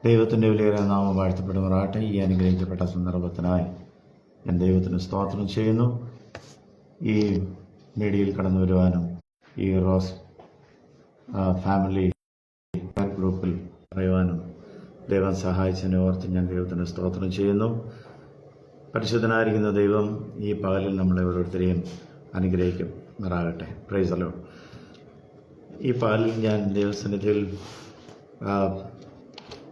ദൈവത്തിൻ്റെ വിലയേറിയ നാമം വാഴ്ത്തപ്പെടുമാറാകട്ടെ. ഈ അനുഗ്രഹിക്കപ്പെട്ട സന്ദർഭത്തിനായി ഞാൻ ദൈവത്തിന് സ്തോത്രം ചെയ്യുന്നു. ഈ മീഡിയയിൽ കടന്നു വരുവാനും ഈ റോസ് ഫാമിലി ഗ്രൂപ്പിൽ പറയുവാനും ദൈവം സഹായിച്ചതിനെ ഓർത്ത് ഞാൻ ദൈവത്തിന് സ്തോത്രം ചെയ്യുന്നു. പരിശുദ്ധനായിരിക്കുന്ന ദൈവം ഈ പകലിൽ നമ്മളെ ഓരോരുത്തരെയും അനുഗ്രഹിക്കുമാറാകട്ടെ. Price the Lord. ഈ പകലിൽ ഞാൻ ദൈവസന്നിധിയിൽ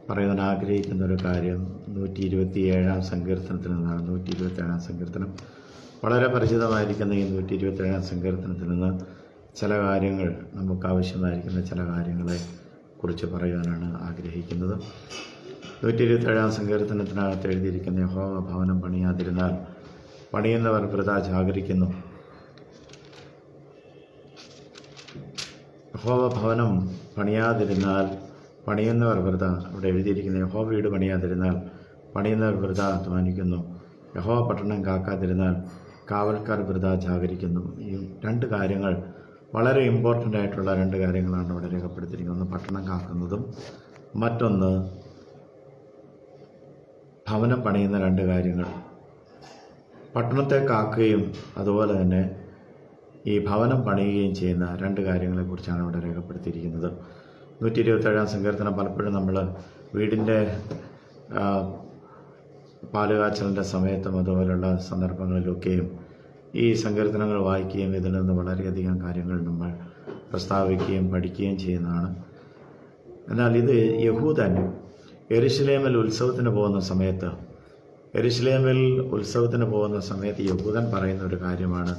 പറയാൻ ആഗ്രഹിക്കുന്ന ഒരു കാര്യം 127 സങ്കീർത്തനത്തിൽ നിന്നാണ്. 127 സങ്കീർത്തനം വളരെ പരിചിതമായിരിക്കുന്ന ഈ 127 സങ്കീർത്തനത്തിൽ നിന്ന് ചില കാര്യങ്ങൾ, നമുക്ക് ആവശ്യമായിരിക്കുന്ന ചില കാര്യങ്ങളെ കുറിച്ച് പറയുവാനാണ് ആഗ്രഹിക്കുന്നത്. 127 സങ്കീർത്തനത്തിനകത്ത് എഴുതിയിരിക്കുന്ന യഹോവ ഭവനം പണിയാതിരുന്നാൽ പണിയുന്നവർ വൃഥാ ജാഗരിക്കുന്നു. യഹോവ ഭവനം പണിയാതിരുന്നാൽ പണിയുന്നവർ വൃഥ, ഇവിടെ എഴുതിയിരിക്കുന്ന യഹോവ വീട് പണിയാതിരുന്നാൽ പണിയുന്നവർ വൃഥ അധ്വാനിക്കുന്നു. യഹോവ പട്ടണം കാക്കാതിരുന്നാൽ കാവൽക്കാർ വൃഥ ജാഗരിക്കുന്നു. ഈ രണ്ട് കാര്യങ്ങൾ വളരെ ഇമ്പോർട്ടൻ്റ് ആയിട്ടുള്ള രണ്ട് കാര്യങ്ങളാണ് ഇവിടെ രേഖപ്പെടുത്തിയിരിക്കുന്നത്. ഒന്ന് പട്ടണം കാക്കുന്നതും മറ്റൊന്ന് ഭവനം പണിയുന്ന രണ്ട് കാര്യങ്ങൾ. പട്ടണത്തെ കാക്കുകയും അതുപോലെ തന്നെ ഈ ഭവനം പണിയുകയും ചെയ്യുന്ന രണ്ട് കാര്യങ്ങളെക്കുറിച്ചാണ് ഇവിടെ രേഖപ്പെടുത്തിയിരിക്കുന്നത്. 127 സങ്കീർത്തനം പലപ്പോഴും നമ്മൾ വീടിൻ്റെ പാലുകാച്ചലിൻ്റെ സമയത്തും അതുപോലുള്ള സന്ദർഭങ്ങളിലൊക്കെയും ഈ സങ്കീർത്തനങ്ങൾ വായിക്കുകയും ഇതിൽ നിന്ന് വളരെയധികം കാര്യങ്ങൾ നമ്മൾ പ്രസ്താവിക്കുകയും പഠിക്കുകയും ചെയ്യുന്നതാണ്. എന്നാൽ ഇത് യഹൂദൻ യെരുശലേമിൽ ഉത്സവത്തിന് പോകുന്ന സമയത്ത് യഹൂദൻ പറയുന്ന ഒരു കാര്യമാണ്,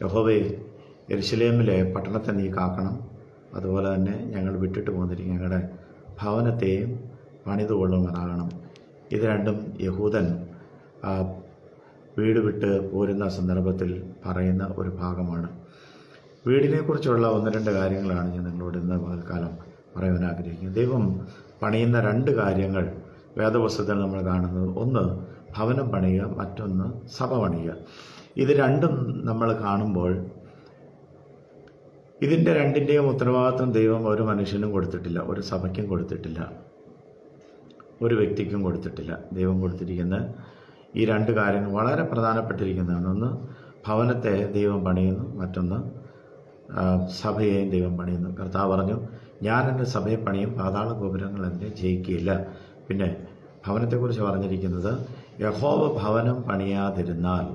യഹോവേ, യെരുശലേമിലെ പട്ടണത്തെ നീ കാക്കണം, അതുപോലെ തന്നെ ഞങ്ങൾ വിട്ടിട്ട് പോന്നിരിക്കും ഞങ്ങളുടെ ഭവനത്തെയും പണിതുകൊള്ളുമാറാകണം. ഇത് രണ്ടും യഹൂദൻ വീട് വിട്ട് പോരുന്ന സന്ദർഭത്തിൽ പറയുന്ന ഒരു ഭാഗമാണ്. വീടിനെക്കുറിച്ചുള്ള ഒന്ന് രണ്ട് കാര്യങ്ങളാണ് ഞാൻ നിങ്ങളോട് ഇന്ന് പകൽക്കാലം പറയാൻ ആഗ്രഹിക്കുന്നത്. ദൈവം പണിയുന്ന രണ്ട് കാര്യങ്ങൾ വേദപുസ്തകത്തിൽ നമ്മൾ കാണുന്നത്, ഒന്ന് ഭവനം പണിയുക, മറ്റൊന്ന് സഭ പണിയുക. ഇത് രണ്ടും നമ്മൾ കാണുമ്പോൾ ഇതിൻ്റെ രണ്ടിൻ്റെയും ഉത്തരവാദിത്വം ദൈവം ഒരു മനുഷ്യനും കൊടുത്തിട്ടില്ല, ഒരു സഭയ്ക്കും കൊടുത്തിട്ടില്ല, ഒരു വ്യക്തിക്കും കൊടുത്തിട്ടില്ല. ദൈവം കൊടുത്തിരിക്കുന്ന ഈ രണ്ട് കാര്യങ്ങൾ വളരെ പ്രധാനപ്പെട്ടിരിക്കുന്നതാണ്. ഒന്ന് ഭവനത്തെ ദൈവം പണിയുന്നു, മറ്റൊന്ന് സഭയെയും ദൈവം പണിയുന്നു. കർത്താവ് പറഞ്ഞു, ഞാൻ എൻ്റെ സഭയെ പണിയും, പാതാള ഗോപുരങ്ങൾ എന്നെ ജയിക്കുകയില്ല. പിന്നെ ഭവനത്തെക്കുറിച്ച് പറഞ്ഞിരിക്കുന്നത് യഹോവ ഭവനം പണിയാതിരുന്നാൽ.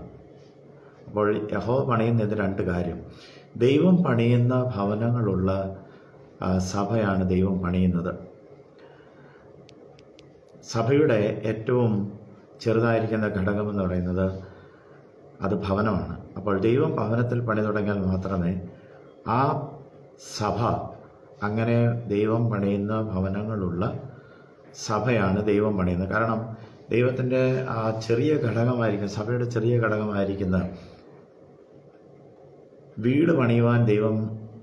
അപ്പോൾ യഹോവ പണിയുന്നത് രണ്ട് കാര്യം. ദൈവം പണിയുന്ന ഭവനങ്ങളുള്ള സഭയാണ് ദൈവം പണിയുന്നത്. സഭയുടെ ഏറ്റവും ചെറുതായിരിക്കുന്ന ഘടകമെന്ന് പറയുന്നത് അത് ഭവനമാണ്. അപ്പോൾ ദൈവം ഭവനത്തിൽ പണി തുടങ്ങിയാൽ മാത്രമേ ആ സഭ, അങ്ങനെ ദൈവം പണിയുന്ന ഭവനങ്ങളുള്ള സഭയാണ് ദൈവം പണിയുന്നത്. കാരണം ദൈവത്തിൻ്റെ ആ ചെറിയ ഘടകമായിരിക്കും, സഭയുടെ ചെറിയ ഘടകമായിരിക്കുന്ന വീട് പണിയുവാൻ ദൈവത്തിന്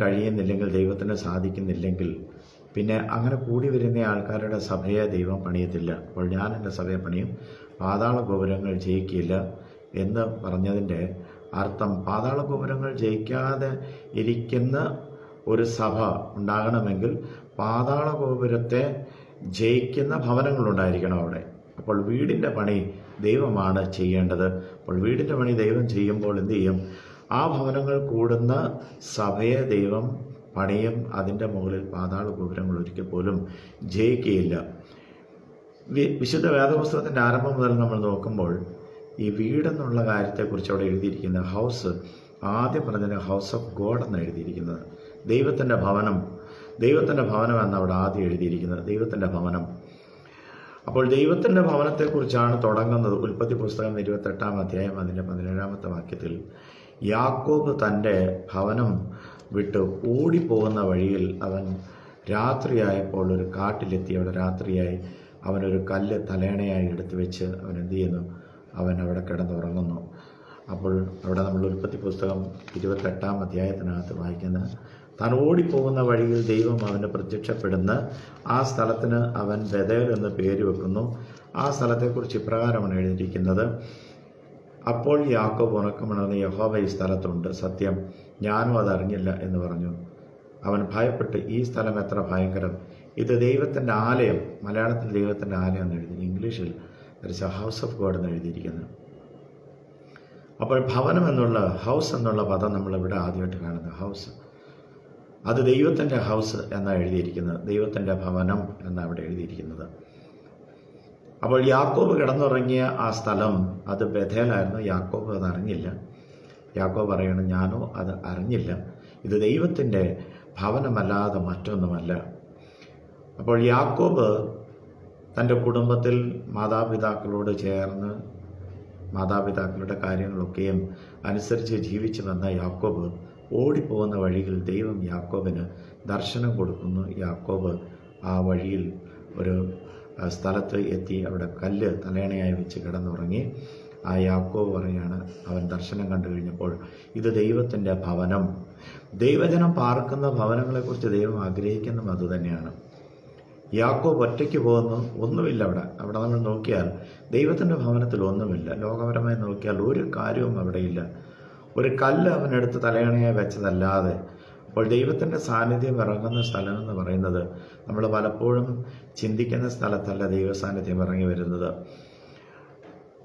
കഴിയുന്നില്ലെങ്കിൽ, ദൈവത്തിന് സാധിക്കുന്നില്ലെങ്കിൽ, പിന്നെ അങ്ങനെ കൂടി വരുന്ന ആൾക്കാരുടെ സഭയെ ദൈവം പണിയത്തില്ല. അപ്പോൾ ഞാൻ എൻ്റെ സഭയെ പണിയും, പാതാള ഗോപുരങ്ങൾ ജയിക്കില്ല എന്ന് പറഞ്ഞതിൻ്റെ അർത്ഥം, പാതാള ഗോപുരങ്ങൾ ജയിക്കാതെ ഇരിക്കുന്ന ഒരു സഭ ഉണ്ടാകണമെങ്കിൽ പാതാള ഗോപുരത്തെ ജയിക്കുന്ന ഭവനങ്ങളുണ്ടായിരിക്കണം അവിടെ. അപ്പോൾ വീടിൻ്റെ പണി ദൈവമാണ് ചെയ്യേണ്ടത്. അപ്പോൾ വീടിൻ്റെ പണി ദൈവം ചെയ്യുമ്പോൾ എന്തു ചെയ്യും? ആ ഭവനങ്ങൾ കൂടുന്ന സഭയെ ദൈവം പണിയും. അതിൻ്റെ മുകളിൽ പാതാള ഗോപുരങ്ങൾ ഒരിക്കൽ പോലും ജയിക്കുകയില്ല. വിശുദ്ധ വേദപുസ്തകത്തിൻ്റെ ആരംഭം മുതൽ നമ്മൾ നോക്കുമ്പോൾ ഈ വീടെന്നുള്ള കാര്യത്തെക്കുറിച്ച് അവിടെ എഴുതിയിരിക്കുന്ന ഹൗസ്, ആദ്യം പറഞ്ഞത് ഹൗസ് ഓഫ് ഗോഡ് എന്ന് എഴുതിയിരിക്കുന്നത്, ദൈവത്തിൻ്റെ ഭവനം എന്നാണ് അവിടെ ആദ്യം എഴുതിയിരിക്കുന്നത്, ദൈവത്തിൻ്റെ ഭവനം. അപ്പോൾ ദൈവത്തിൻ്റെ ഭവനത്തെക്കുറിച്ചാണ് തുടങ്ങുന്നത്. ഉൽപ്പത്തി പുസ്തകം 28-ാം അധ്യായം അതിൻ്റെ 17-ാമത്തെ വാക്യത്തിൽ, യാക്കോബ് തൻ്റെ ഭവനം വിട്ട് ഓടിപ്പോകുന്ന വഴിയിൽ അവൻ രാത്രിയായപ്പോൾ ഒരു കാട്ടിലെത്തി. അവിടെ രാത്രിയായി. അവനൊരു കല്ല് തലേണയായി എടുത്തു വെച്ച് അവൻ എന്ത് ചെയ്യുന്നു? അവൻ അവിടെ കിടന്നുറങ്ങുന്നു. അപ്പോൾ അവിടെ നമ്മൾ ഉൽപ്പത്തി പുസ്തകം 28-ാം അധ്യായത്തിനകത്ത് വായിക്കുന്ന, താൻ ഓടിപ്പോകുന്ന വഴിയിൽ ദൈവം അവന് പ്രത്യക്ഷപ്പെടുന്ന ആ സ്ഥലത്തിന് അവൻ ബേഥേൽ എന്ന് പേര് വെക്കുന്നു. ആ സ്ഥലത്തെക്കുറിച്ച് ഇപ്രകാരമാണ് എഴുതിയിരിക്കുന്നത്, അപ്പോൾ യാക്കോബ് ഉറക്കമുണർന്ന്, യഹോവ ഈ സ്ഥലത്തുണ്ട്, സത്യം, ഞാനും അതറിഞ്ഞില്ല എന്ന് പറഞ്ഞു. അവൻ ഭയപ്പെട്ട്, ഈ സ്ഥലം എത്ര ഭയങ്കരം, ഇത് ദൈവത്തിൻ്റെ ആലയം, മലയാളത്തിൽ ദൈവത്തിൻ്റെ ആലയം എന്ന് എഴുതി, ഇംഗ്ലീഷിൽ ഹൗസ് ഓഫ് ഗോഡ് എന്ന് എഴുതിയിരിക്കുന്നത്. അപ്പോൾ ഭവനം എന്നുള്ള, ഹൗസ് എന്നുള്ള പദം നമ്മളിവിടെ ആദ്യമായിട്ട് കാണുന്നത്. ഹൗസ്, അത് ദൈവത്തിൻ്റെ ഹൗസ് എന്നാണ് എഴുതിയിരിക്കുന്നത്, ദൈവത്തിൻ്റെ ഭവനം എന്നാണ് അവിടെ എഴുതിയിരിക്കുന്നത്. അപ്പോൾ യാക്കോബ് കിടന്നുറങ്ങിയ ആ സ്ഥലം അത് ബഥേലായിരുന്നു. യാക്കോബ് അത് അറിഞ്ഞില്ല. യാക്കോബ് പറയണം, ഞാനോ അത് അറിഞ്ഞില്ല, ഇത് ദൈവത്തിൻ്റെ ഭവനമല്ലാതെ മറ്റൊന്നുമല്ല. അപ്പോൾ യാക്കോബ് തൻ്റെ കുടുംബത്തിൽ മാതാപിതാക്കളോട് ചേർന്ന് മാതാപിതാക്കളുടെ കാര്യങ്ങളൊക്കെയും അനുസരിച്ച് ജീവിച്ചു വന്ന യാക്കോബ് ഓടിപ്പോകുന്ന വഴിയിൽ ദൈവം യാക്കോബിന് ദർശനം കൊടുക്കുന്നു. യാക്കോബ് ആ വഴിയിൽ ഒരു സ്ഥലത്ത് എത്തി അവിടെ കല്ല് തലയണയായി വെച്ച് കിടന്നുറങ്ങി. ആ യാക്കോബ് പറയാണ്, അവൻ ദർശനം കണ്ടു കഴിഞ്ഞപ്പോൾ, ഇത് ദൈവത്തിൻ്റെ ഭവനം. ദൈവജനം പാർക്കുന്ന ഭവനങ്ങളെക്കുറിച്ച് ദൈവം ആഗ്രഹിക്കുന്നതും അതുതന്നെയാണ്. യാക്കോബ് ഒറ്റയ്ക്ക് പോകുന്നു, ഒന്നുമില്ല അവിടെ നമ്മൾ നോക്കിയാൽ ദൈവത്തിൻ്റെ ഭവനത്തിൽ ഒന്നുമില്ല. ലോകപരമായി നോക്കിയാൽ ഒരു കാര്യവും അവിടെയില്ല. ഒരു കല്ല് അവനെടുത്ത് തലയണയായി വെച്ചതല്ലാതെ. അപ്പോൾ ദൈവത്തിൻ്റെ സാന്നിധ്യം ഇറങ്ങുന്ന സ്ഥലം എന്ന് പറയുന്നത് നമ്മൾ പലപ്പോഴും ചിന്തിക്കുന്ന സ്ഥലത്തല്ല ദൈവ സാന്നിധ്യം ഇറങ്ങി വരുന്നത്.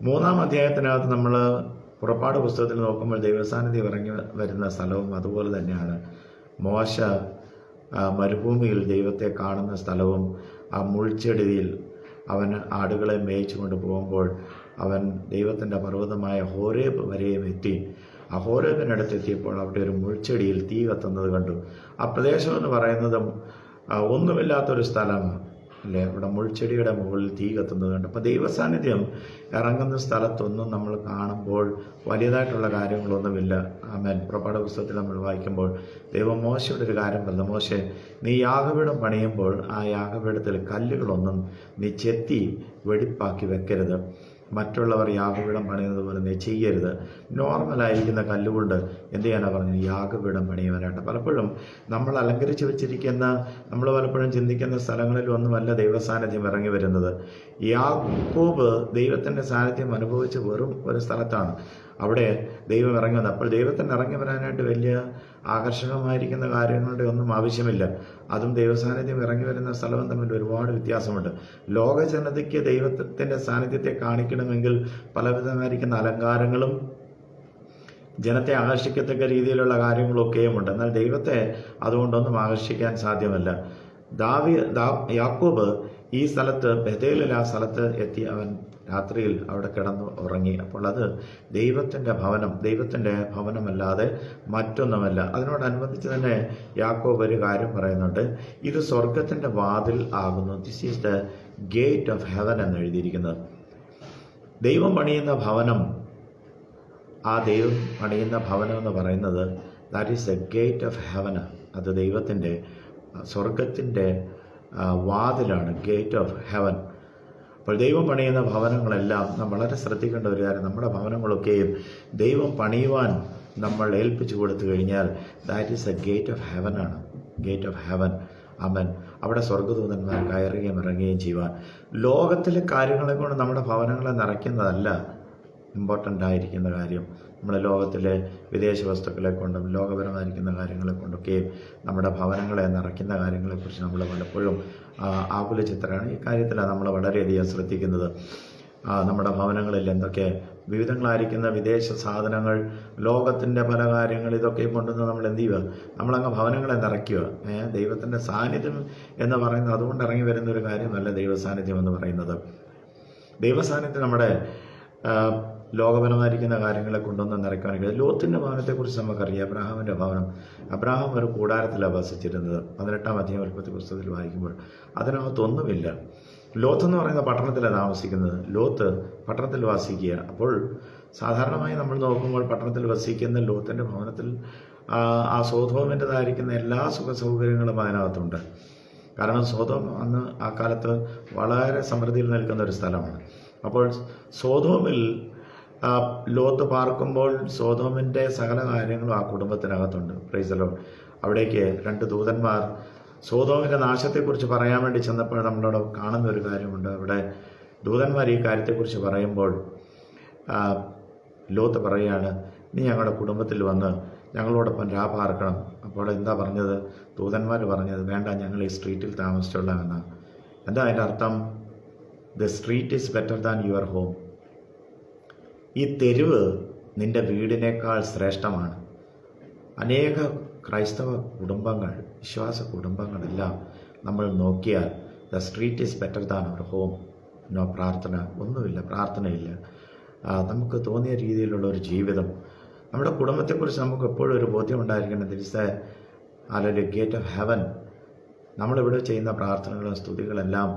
3-ാം അധ്യായത്തിനകത്ത് നമ്മൾ പുറപ്പാട് പുസ്തകത്തിൽ നോക്കുമ്പോൾ ദൈവസാന്നിധ്യം ഇറങ്ങി വരുന്ന സ്ഥലവും അതുപോലെ തന്നെയാണ്. മോശ മരുഭൂമിയിൽ ദൈവത്തെ കാണുന്ന സ്ഥലവും ആ മുൾച്ചെടിയിൽ അവൻ ആടുകളെ മേയിച്ചു കൊണ്ട് പോകുമ്പോൾ അവൻ ദൈവത്തിൻ്റെ പർവ്വതമായ ഹോരേബ് വരെയും എത്തി. ആ ഹോരേബിനടുത്തെത്തിയപ്പോൾ അവിടെ ഒരു മുൾച്ചെടിയിൽ തീ കത്തുന്നത് കണ്ടു. ആ പ്രദേശം എന്ന് പറയുന്നത് ഒന്നുമില്ലാത്തൊരു സ്ഥലമാണ് അല്ലേ, അവിടെ മുൾച്ചെടിയുടെ മുകളിൽ തീ കത്തുന്നത് കണ്ടു. അപ്പോൾ ദൈവസാന്നിധ്യം ഇറങ്ങുന്ന സ്ഥലത്തൊന്നും നമ്മൾ കാണുമ്പോൾ വലിയതായിട്ടുള്ള കാര്യങ്ങളൊന്നുമില്ല. ആമേൻ. പുറപ്പാട് പുസ്തകത്തിൽ നമ്മൾ വായിക്കുമ്പോൾ ദൈവം മോശയുടെ ഒരു കാര്യം പറഞ്ഞു, മോശെ, നീ യാഗപീഠം പണിയുമ്പോൾ ആ യാഗപീഠത്തിൽ കല്ലുകളൊന്നും നീ ചെത്തി വെടിപ്പാക്കി വെക്കരുത്. മറ്റുള്ളവർ യാഗപീഠം പണിയുന്നത് പോലെ നീ ചെയ്യരുത്. നോർമലായിരിക്കുന്ന കല്ലുകൊണ്ട് എന്ത് ചെയ്യാനാണ് പറഞ്ഞത്? യാഗപീഠം പണിയുവാനായിട്ട്. പലപ്പോഴും നമ്മൾ അലങ്കരിച്ച് വെച്ചിരിക്കുന്ന, നമ്മൾ പലപ്പോഴും ചിന്തിക്കുന്ന സ്ഥലങ്ങളിലൊന്നുമല്ല ദൈവസാന്നിധ്യം ഇറങ്ങി വരുന്നത്. യാക്കോബ് ദൈവത്തിൻ്റെ സാന്നിധ്യം അനുഭവിച്ച് വെറും ഒരു സ്ഥലത്താണ് അവിടെ ദൈവം ഇറങ്ങി വന്നത്. അപ്പോൾ ദൈവത്തിന് ഇറങ്ങി വരാനായിട്ട് വലിയ ആകർഷകമായിരിക്കുന്ന കാര്യങ്ങളുടെ ഒന്നും ആവശ്യമില്ല. അതും ദൈവസാന്നിധ്യം ഇറങ്ങി വരുന്ന സ്ഥലവും തമ്മിൽ ഒരുപാട് വ്യത്യാസമുണ്ട്. ലോക ജനതയ്ക്ക് ദൈവത്തിൻ്റെ സാന്നിധ്യത്തെ കാണിക്കണമെങ്കിൽ പലവിധമായിരിക്കുന്ന അലങ്കാരങ്ങളും ജനത്തെ ആകർഷിക്കത്തക്ക രീതിയിലുള്ള കാര്യങ്ങളൊക്കെയും ഉണ്ട്. എന്നാൽ ദൈവത്തെ അതുകൊണ്ടൊന്നും ആകർഷിക്കാൻ സാധ്യമല്ല. യാക്കോബ് ഈ സ്ഥലത്ത്, ബഥേലിൽ ആ സ്ഥലത്ത് എത്തി അവൻ രാത്രിയിൽ അവിടെ കിടന്നു ഉറങ്ങി. അപ്പോൾ അത് ദൈവത്തിൻ്റെ ഭവനം, ദൈവത്തിൻ്റെ ഭവനമല്ലാതെ മറ്റൊന്നുമല്ല. അതിനോടനുബന്ധിച്ച് തന്നെ യാക്കോബ് ഒരു കാര്യം പറയുന്നുണ്ട്, ഇത് സ്വർഗത്തിൻ്റെ വാതിൽ ആകുന്നു. This is the gate of heaven എന്ന് എഴുതിയിരിക്കുന്നത്. ദൈവം പണിയുന്ന ഭവനം, ആ ദൈവം പണിയുന്ന ഭവനം എന്ന് പറയുന്നത് that is A gate of heaven. അത് ദൈവത്തിൻ്റെ, സ്വർഗത്തിൻ്റെ വാതിലാണ്, ഗേറ്റ് ഓഫ് ഹെവൻ. അപ്പോൾ ദൈവം പണിയുന്ന ഭവനങ്ങളെല്ലാം നാം വളരെ ശ്രദ്ധിക്കേണ്ട ഒരു കാര്യം, നമ്മുടെ ഭവനങ്ങളൊക്കെയും ദൈവം പണിയുവാൻ നമ്മൾ ഏൽപ്പിച്ചു കൊടുത്തു കഴിഞ്ഞാൽ that is A gate of heaven ആണ്, ഗേറ്റ് ഓഫ് ഹെവൻ. അമൻ. അവിടെ സ്വർഗ്ഗദൂതന്മാർ കയറുകയും ഇറങ്ങുകയും ചെയ്യുവാൻ. ലോകത്തിലെ കാര്യങ്ങളെ കൊണ്ട് നമ്മുടെ ഭവനങ്ങളെ നിറയ്ക്കുന്നതല്ല ഇമ്പോർട്ടൻ്റ് ആയിരിക്കുന്ന കാര്യം. നമ്മുടെ ലോകത്തിലെ വിദേശ വസ്തുക്കളെ കൊണ്ടും ലോകപരമായിരിക്കുന്ന കാര്യങ്ങളെ കൊണ്ടൊക്കെയും നമ്മുടെ ഭവനങ്ങളെ നിറയ്ക്കുന്ന കാര്യങ്ങളെക്കുറിച്ച് നമ്മൾ പലപ്പോഴും ആകുലചിത്രമാണ്. ഈ കാര്യത്തിലാണ് നമ്മൾ വളരെയധികം ശ്രദ്ധിക്കുന്നത്. നമ്മുടെ ഭവനങ്ങളിൽ എന്തൊക്കെ വിവിധങ്ങളായിരിക്കുന്ന വിദേശ സാധനങ്ങൾ, ലോകത്തിൻ്റെ പല കാര്യങ്ങൾ, ഇതൊക്കെ കൊണ്ടുവന്ന് നമ്മൾ എന്ത് ചെയ്യുക? നമ്മളങ്ങ് ഭവനങ്ങളെ നിറയ്ക്കുക. ദൈവത്തിൻ്റെ സാന്നിധ്യം എന്ന് പറയുന്നത് അതുകൊണ്ട് ഇറങ്ങി വരുന്ന ഒരു കാര്യമല്ല ദൈവസാന്നിധ്യം എന്ന് പറയുന്നത്. ദൈവസാന്നിധ്യം നമ്മുടെ ലോകപരമായിരിക്കുന്ന കാര്യങ്ങളെ കൊണ്ടൊന്നും നിറയ്ക്കാനില്ല. ലോത്തിൻ്റെ ഭവനത്തെക്കുറിച്ച് നമുക്കറിയാം. അബ്രാഹാമിൻ്റെ ഭവനം, അബ്രാഹാം ഒരു കൂടാരത്തിലാണ് വസിച്ചിരുന്നത്. 18-ാം അധ്യായം ഉൽപ്പത്തി പുസ്തകത്തിൽ വായിക്കുമ്പോൾ അതിനകത്തൊന്നുമില്ല. ലോത്ത് എന്ന് പറയുന്ന പട്ടണത്തിലാണ് താമസിക്കുന്നത്. ലോത്ത് പട്ടണത്തിൽ വസിക്കുക. അപ്പോൾ സാധാരണമായി നമ്മൾ നോക്കുമ്പോൾ പട്ടണത്തിൽ വസിക്കുന്ന ലോത്തിൻ്റെ ഭവനത്തിൽ ആ സോതോമിൻ്റെതായിരിക്കുന്ന എല്ലാ സുഖ സൗകര്യങ്ങളും അതിനകത്തുണ്ട്. കാരണം സോതോം അന്ന് ആ കാലത്ത് വളരെ സമൃദ്ധിയിൽ നിൽക്കുന്ന ഒരു സ്ഥലമാണ്. അപ്പോൾ സോതോമിൽ ലോത്ത് പാർക്കുമ്പോൾ സോതോമിൻ്റെ സകല കാര്യങ്ങളും ആ കുടുംബത്തിനകത്തുണ്ട്. Price the Lord. അവിടേക്ക് 2 ദൂതന്മാർ സോതോമിൻ്റെ നാശത്തെക്കുറിച്ച് പറയാൻ വേണ്ടി ചെന്നപ്പോൾ നമ്മളവിടെ കാണുന്ന ഒരു കാര്യമുണ്ട്. അവിടെ ദൂതന്മാർ ഈ കാര്യത്തെക്കുറിച്ച് പറയുമ്പോൾ ലോത്ത് പറയുകയാണ്, നീ ഞങ്ങളുടെ കുടുംബത്തിൽ വന്ന് ഞങ്ങളോടൊപ്പം പാർക്കണം. അപ്പോൾ എന്താ പറഞ്ഞത്? ദൂതന്മാർ പറഞ്ഞത്, വേണ്ട, ഞങ്ങൾ ഈ സ്ട്രീറ്റിൽ താമസിച്ചോളാമെന്നാണ്. എന്താ അതിൻ്റെ അർത്ഥം? The street is better than your home. ഈ തെരുവ് നിൻ്റെ വീടിനേക്കാൾ ശ്രേഷ്ഠമാണ്. അനേക ക്രൈസ്തവ കുടുംബങ്ങൾ, വിശ്വാസ കുടുംബങ്ങളെല്ലാം നമ്മൾ നോക്കിയാൽ the street is better than our home. No പ്രാർത്ഥന, ഒന്നുമില്ല, പ്രാർത്ഥനയില്ല. നമുക്ക് തോന്നിയ രീതിയിലുള്ള ഒരു ജീവിതം. നമ്മുടെ കുടുംബത്തെക്കുറിച്ച് നമുക്ക് എപ്പോഴും ഒരു ബോധ്യം ഉണ്ടായിരിക്കണം. ദിസ് അല്ലെങ്കിൽ ഗേറ്റ് ഓഫ് ഹെവൻ. നമ്മളിവിടെ ചെയ്യുന്ന പ്രാർത്ഥനകളും സ്തുതികളെല്ലാം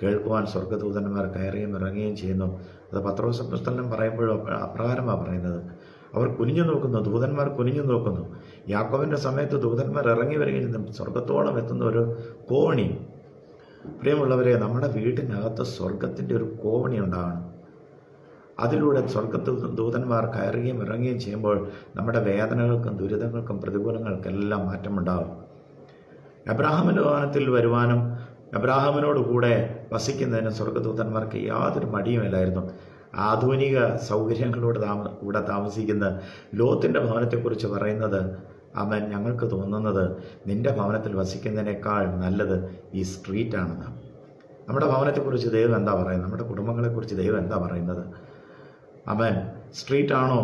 കേൾക്കുവാൻ സ്വർഗ്ഗദൂതന്മാർ കയറുകയും ഇറങ്ങുകയും ചെയ്യുന്നു. അത് പത്രോസ് അപ്പോസ്തലൻ പറയുമ്പോഴും അപ്രകാരമാണ് പറയുന്നത്. അവർ കുനിഞ്ഞു നോക്കുന്നു, ദൂതന്മാർ കുനിഞ്ഞു നോക്കുന്നു. യാക്കോബിൻ്റെ സമയത്ത് ദൂതന്മാർ ഇറങ്ങി വരികയും സ്വർഗത്തോളം എത്തുന്ന ഒരു കോവണി. പ്രിയമുള്ളവരെ, നമ്മുടെ വീടിനകത്ത് സ്വർഗത്തിൻ്റെ ഒരു കോവണി ഉണ്ടാകണം. അതിലൂടെ സ്വർഗത്തിൽ ദൂതന്മാർ കയറുകയും ഇറങ്ങുകയും ചെയ്യുമ്പോൾ നമ്മുടെ വേദനകൾക്കും ദുരിതങ്ങൾക്കും പ്രതികൂലങ്ങൾക്കെല്ലാം മാറ്റമുണ്ടാകും. എബ്രാഹാമിൻ്റെ ഭവനത്തിൽ വരുവാനും എബ്രാഹാമിനോട് കൂടെ വസിക്കുന്നതിന് സ്വർഗ്ഗദൂതന്മാർക്ക് യാതൊരു മടിയുമില്ലായിരുന്നു. ആധുനിക കൂടെ താമസിക്കുന്ന ലോത്തിൻ്റെ ഭവനത്തെക്കുറിച്ച് പറയുന്നത്, അവൻ ഞങ്ങൾക്ക് തോന്നുന്നത് നിൻ്റെ ഭവനത്തിൽ വസിക്കുന്നതിനേക്കാൾ നല്ലത് ഈ സ്ട്രീറ്റാണെന്നാണ്. നമ്മുടെ ഭവനത്തെക്കുറിച്ച് ദൈവം എന്താ പറയുന്നത്? നമ്മുടെ കുടുംബങ്ങളെക്കുറിച്ച് ദൈവം എന്താ പറയുന്നത്? അവൻ സ്ട്രീറ്റാണോ